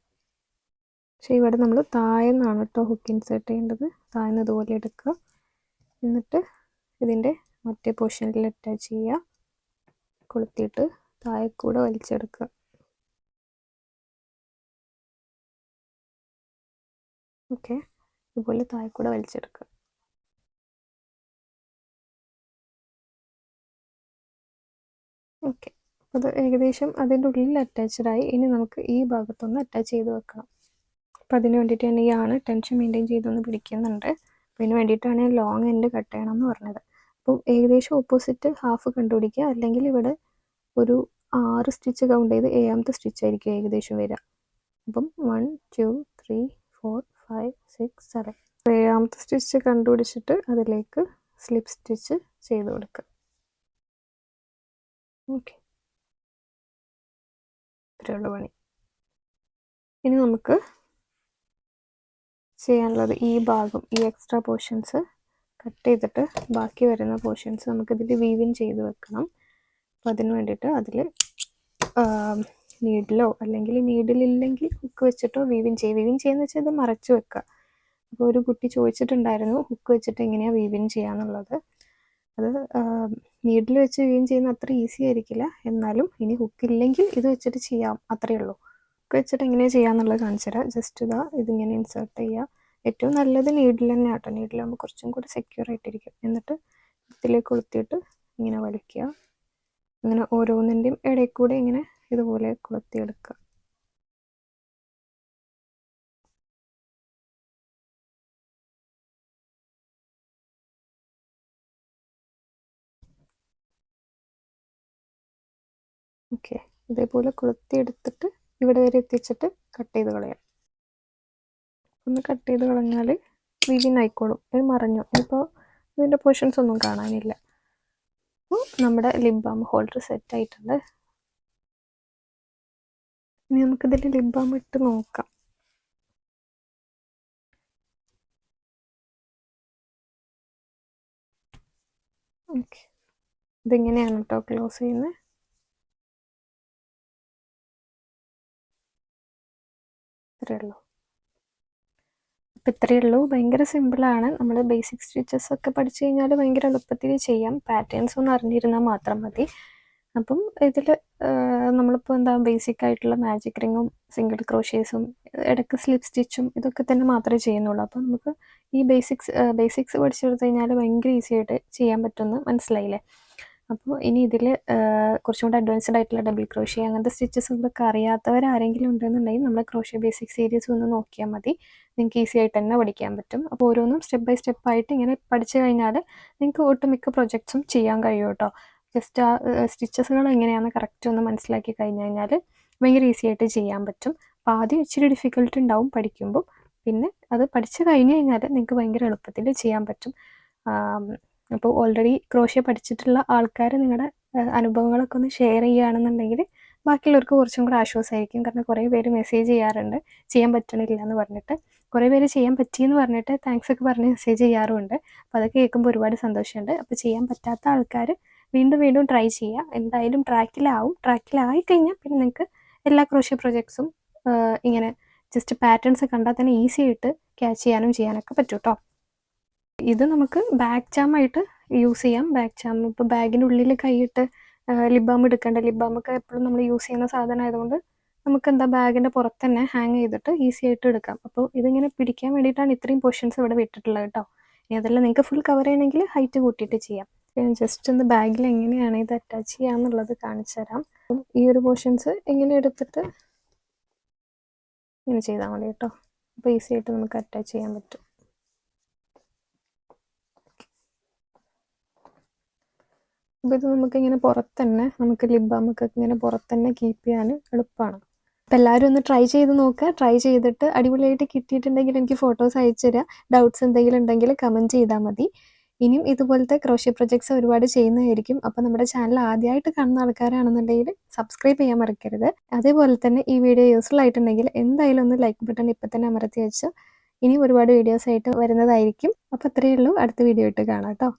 പക്ഷേ ഇവിടെ നമ്മൾ താഴെ നിന്നാണ് കേട്ടോ ഹുക്ക് ഇൻസേർട്ട് ചെയ്യേണ്ടത്. താഴ്ന്ന് ഇതുപോലെ എടുക്കുക. എന്നിട്ട് ഇതിൻ്റെ മറ്റേ പോർഷനിൽ അറ്റാച്ച് ചെയ്യുക. കൊളുത്തിയിട്ട് താഴെ കൂടെ വലിച്ചെടുക്കുക. ഓക്കെ, ഇതുപോലെ താഴെ കൂടെ വലിച്ചെടുക്കുക. ഓക്കെ, അത് ഏകദേശം അതിൻ്റെ ഉള്ളിൽ അറ്റാച്ച്ഡായി. ഇനി നമുക്ക് ഈ ഭാഗത്തൊന്ന് അറ്റാച്ച് ചെയ്ത് വെക്കണം. അപ്പം അതിന് വേണ്ടിയിട്ട് ഞാൻ ഈ ആണ് ടെൻഷൻ മെയിൻറ്റെയിൻ ചെയ്തൊന്ന് പിടിക്കുന്നുണ്ട്. അപ്പോൾ ഇതിന് വേണ്ടിയിട്ടാണ് ഞാൻ ലോങ് എൻഡ് കട്ട് ചെയ്യണം എന്ന് പറഞ്ഞത്. അപ്പോൾ ഏകദേശം ഓപ്പോസിറ്റ് ഹാഫ് കണ്ടുപിടിക്കുക. അല്ലെങ്കിൽ ഇവിടെ ഒരു 6 സ്റ്റിച്ച് കൗണ്ട് ചെയ്ത് 7ാമത്തെ സ്റ്റിച്ചായിരിക്കും ഏകദേശം വരിക. അപ്പം 1 2 3 4 5 6 7 7ാമത്തെ സ്റ്റിച്ച് കണ്ടുപിടിച്ചിട്ട് അതിലേക്ക് സ്ലിപ്പ് സ്റ്റിച്ച് ചെയ്ത് കൊടുക്കുക. ഓക്കെ, ഇത്രയുള്ള പണി. ഇനി നമുക്ക് ചെയ്യാനുള്ളത് ഈ ഭാഗം, ഈ എക്സ്ട്രാ പോർഷൻസ് കട്ട് ചെയ്തിട്ട് ബാക്കി വരുന്ന പോർഷൻസ് നമുക്കിതിൽ വീവിൻ ചെയ്ത് വെക്കണം. അപ്പോൾ അതിന് വേണ്ടിയിട്ട് അതിൽ നീഡിലോ അല്ലെങ്കിൽ നീഡിലില്ലെങ്കിൽ ഹുക്ക് വെച്ചിട്ടോ വീവിൻ ചെയ്യുന്ന വെച്ചാൽ ഇത് മറച്ച് വെക്കുക. അപ്പോൾ ഒരു കുട്ടി ചോദിച്ചിട്ടുണ്ടായിരുന്നു ഹുക്ക് വെച്ചിട്ട് എങ്ങനെയാണ് വീവിൻ ചെയ്യാന്നുള്ളത്. അത് നീഡിൽ വെച്ച് വീവിൻ ചെയ്യുന്ന അത്ര ഈസി ആയിരിക്കില്ല, എന്നാലും ഇനി ഹുക്കില്ലെങ്കിൽ ഇത് വെച്ചിട്ട് ചെയ്യാം, അത്രയേ ഉള്ളൂ. ഹുക്ക് വെച്ചിട്ട് എങ്ങനെയാണ് ചെയ്യാന്നുള്ളത് കാണിച്ചു തരാം. ജസ്റ്റ് ഇതിങ്ങനെ ഇൻസേർട്ട് ചെയ്യുക. ഏറ്റവും നല്ലത് നീഡിൽ തന്നെ ആട്ടോ, നീഡിലാകുമ്പോൾ കുറച്ചും കൂടി സെക്യൂർ ആയിട്ടിരിക്കും. എന്നിട്ട് ഇതിലേക്ക് കൊളുത്തിയിട്ട് ഇങ്ങനെ വലിക്കുക. അങ്ങനെ ഓരോന്നിൻ്റെയും ഇടയിൽ കൂടെ ഇങ്ങനെ ഇതുപോലെ കൊളുത്തിയെടുക്കുക. ഓക്കെ, ഇതേപോലെ കൊളുത്തിയെടുത്തിട്ട് ഇവിടെ വരെ എത്തിച്ചിട്ട് കട്ട് ചെയ്ത് കളയാം. ഒന്ന് കട്ട് ചെയ്ത് കളഞ്ഞാൽ വീവിൻ ആയിക്കോളും. ഇത് മറഞ്ഞു, ഇപ്പോൾ ഇതിൻ്റെ പോർഷൻസ് ഒന്നും കാണാനില്ല. അപ്പോൾ നമ്മുടെ ലിപ് ബാം ഹോൾഡർ സെറ്റ് ആയിട്ടുണ്ട്. ഇനി നമുക്കിതിൽ ലിപ് ബാം ഇട്ട് നോക്കാം. ഓക്കെ, ഇതിങ്ങനെയാണ് കേട്ടോ ക്ലോസ് ചെയ്യുന്നത്. ഇത്രയേ ഉള്ളൂ. അപ്പം ഇത്രയേ ഉള്ളൂ. ഭയങ്കര സിമ്പിളാണ്. നമ്മൾ ബേസിക് സ്റ്റിച്ചസ് ഒക്കെ പഠിച്ചു കഴിഞ്ഞാൽ ഭയങ്കര എളുപ്പത്തിൽ ചെയ്യാം. പാറ്റേൺസ് ഒന്ന് അറിഞ്ഞിരുന്നാൽ മാത്രം മതി. അപ്പം ഇതിൽ നമ്മളിപ്പോൾ ബേസിക് ആയിട്ടുള്ള മാജിക് റിങ്ങും സിംഗിൾ ക്രോഷ്യേസും ഇടയ്ക്ക് സ്ലിപ്പ് സ്റ്റിച്ചും ഇതൊക്കെ തന്നെ മാത്രമേ ചെയ്യുന്നുള്ളൂ. അപ്പം നമുക്ക് ഈ ബേസിക്സ് പഠിച്ചെടുത്ത് കഴിഞ്ഞാൽ ഭയങ്കര ഈസി ആയിട്ട് ചെയ്യാൻ പറ്റുമെന്ന് മനസ്സിലായില്ലേ? അപ്പോൾ ഇനി ഇതിൽ കുറച്ചും കൂടി അഡ്വാൻസ്ഡ് ആയിട്ടുള്ള ഡബിൾ ക്രോഷ്യ അങ്ങനത്തെ സ്റ്റിച്ചസ് ഇതൊക്കെ അറിയാത്തവരാരെങ്കിലും ഉണ്ടെന്നുണ്ടെങ്കിൽ നമ്മൾ ക്രോഷ്യ ബേസിക് സീരീസ് ഒന്ന് നോക്കിയാൽ മതി. നിങ്ങൾക്ക് ഈസി ആയിട്ട് തന്നെ പഠിക്കാൻ പറ്റും. അപ്പോൾ ഓരോന്നും സ്റ്റെപ്പ് ബൈ സ്റ്റെപ്പ് ആയിട്ട് ഇങ്ങനെ പഠിച്ചു കഴിഞ്ഞാൽ നിങ്ങൾക്ക് ഒട്ടുമിക്ക പ്രൊജക്ട്സും ചെയ്യാൻ കഴിയും കേട്ടോ. ജസ്റ്റ് ആ സ്റ്റിച്ചസുകൾ എങ്ങനെയാണെന്ന് കറക്റ്റ് ഒന്ന് മനസ്സിലാക്കി കഴിഞ്ഞ് കഴിഞ്ഞാൽ ഭയങ്കര ഈസി ആയിട്ട് ചെയ്യാൻ പറ്റും. അപ്പോൾ ആദ്യം ഇച്ചിരി ഡിഫിക്കൽട്ട് ഉണ്ടാവും പഠിക്കുമ്പോൾ, പിന്നെ അത് പഠിച്ചു കഴിഞ്ഞ് കഴിഞ്ഞാൽ നിങ്ങൾക്ക് ഭയങ്കര എളുപ്പത്തിൽ ചെയ്യാൻ പറ്റും. അപ്പോൾ ഓൾറെഡി ക്രോഷ്യ പഠിച്ചിട്ടുള്ള ആൾക്കാർ നിങ്ങളുടെ അനുഭവങ്ങളൊക്കെ ഒന്ന് ഷെയർ ചെയ്യുകയാണെന്നുണ്ടെങ്കിൽ ബാക്കിയുള്ളവർക്ക് കുറച്ചും കൂടെ ആശ്വാസമായിരിക്കും. കാരണം കുറേ പേര് മെസ്സേജ് ചെയ്യാറുണ്ട് ചെയ്യാൻ പറ്റണില്ല എന്ന് പറഞ്ഞിട്ട്. കുറേ പേര് ചെയ്യാൻ പറ്റിയെന്ന് പറഞ്ഞിട്ട് താങ്ക്സ് ഒക്കെ പറഞ്ഞ് മെസ്സേജ് ചെയ്യാറുമുണ്ട്. അപ്പോൾ അതൊക്കെ കേൾക്കുമ്പോൾ ഒരുപാട് സന്തോഷമുണ്ട്. അപ്പോൾ ചെയ്യാൻ പറ്റാത്ത ആൾക്കാർ വീണ്ടും വീണ്ടും ട്രൈ ചെയ്യുക. എന്തായാലും ട്രാക്കിലായി കഴിഞ്ഞാൽ പിന്നെ നിങ്ങൾക്ക് എല്ലാ ക്രോഷ്യ പ്രൊജക്ട്സും ഇങ്ങനെ ജസ്റ്റ് പാറ്റേൺസ് കണ്ടാൽ തന്നെ ഈസി ആയിട്ട് ക്യാച്ച് ചെയ്യാനൊക്കെ പറ്റും കേട്ടോ. ഇത് നമുക്ക് ബാക്ക് ചാമായിട്ട് യൂസ് ചെയ്യാം. ബാക്ക് ചാം ഇപ്പോൾ ബാഗിൻ്റെ ഉള്ളിൽ കൈയിട്ട് ലിപ് ബാം എടുക്കേണ്ട. ലിപ് ബാമൊക്കെ എപ്പോഴും നമ്മൾ യൂസ് ചെയ്യുന്ന സാധനം ആയതുകൊണ്ട് നമുക്ക് ബാഗിൻ്റെ പുറത്ത് തന്നെ ഹാങ് ചെയ്തിട്ട് ഈസി ആയിട്ട് എടുക്കാം. അപ്പോൾ ഇതിങ്ങനെ പിടിക്കാൻ വേണ്ടിയിട്ടാണ് ഇത്രയും പോർഷൻസ് ഇവിടെ വിട്ടിട്ടുള്ളത് കേട്ടോ. ഇനി അതെല്ലാം നിങ്ങൾക്ക് ഫുൾ കവർ ചെയ്യണമെങ്കിൽ ഹൈറ്റ് കൂട്ടിയിട്ട് ചെയ്യാം. ജസ്റ്റ് ഒന്ന് ബാഗിൽ എങ്ങനെയാണ് ഇത് അറ്റാച്ച് ചെയ്യാന്നുള്ളത് കാണിച്ചു തരാം. ഈ ഒരു പോർഷൻസ് ഇങ്ങനെ എടുത്തിട്ട് ഇങ്ങനെ ചെയ്താൽ മതി കേട്ടോ. അപ്പോൾ ഈസി ആയിട്ട് നമുക്ക് അറ്റാച്ച് ചെയ്യാൻ പറ്റും. അപ്പോൾ ഇത് നമുക്കിങ്ങനെ നമുക്ക് ലിപ് ബാമൊക്കെ ഇങ്ങനെ പുറത്ത് തന്നെ കീപ്പ് ചെയ്യാൻ എളുപ്പമാണ്. അപ്പോൾ എല്ലാവരും ഒന്ന് ട്രൈ ചെയ്ത് നോക്കുക. ട്രൈ ചെയ്തിട്ട് അടിപൊളിയായിട്ട് കിട്ടിയിട്ടുണ്ടെങ്കിൽ എനിക്ക് ഫോട്ടോസ് അയച്ചു തരിക. ഡൗട്ട്സ് എന്തെങ്കിലും ഉണ്ടെങ്കിൽ കമൻറ്റ് ചെയ്താൽ മതി. ഇനിയും ഇതുപോലത്തെ ക്രോഷ്യ പ്രൊജക്ട്സ് ഒരുപാട് ചെയ്യുന്നതായിരിക്കും. അപ്പോൾ നമ്മുടെ ചാനൽ ആദ്യമായിട്ട് കാണുന്ന ആൾക്കാരാണെന്നുണ്ടെങ്കിൽ സബ്സ്ക്രൈബ് ചെയ്യാൻ മറക്കരുത്. അതേപോലെ തന്നെ ഈ വീഡിയോ യൂസ്ഫുൾ ആയിട്ടുണ്ടെങ്കിൽ എന്തായാലും ഒന്ന് ലൈക്ക് ബട്ടൺ ഇപ്പം തന്നെ അമർത്തി വെച്ച് ഇനിയും ഒരുപാട് വീഡിയോസ് ആയിട്ട് വരുന്നതായിരിക്കും. അപ്പോൾ അത്രയേ ഉള്ളൂ. അടുത്ത വീഡിയോ ആയിട്ട് കാണാം കേട്ടോ.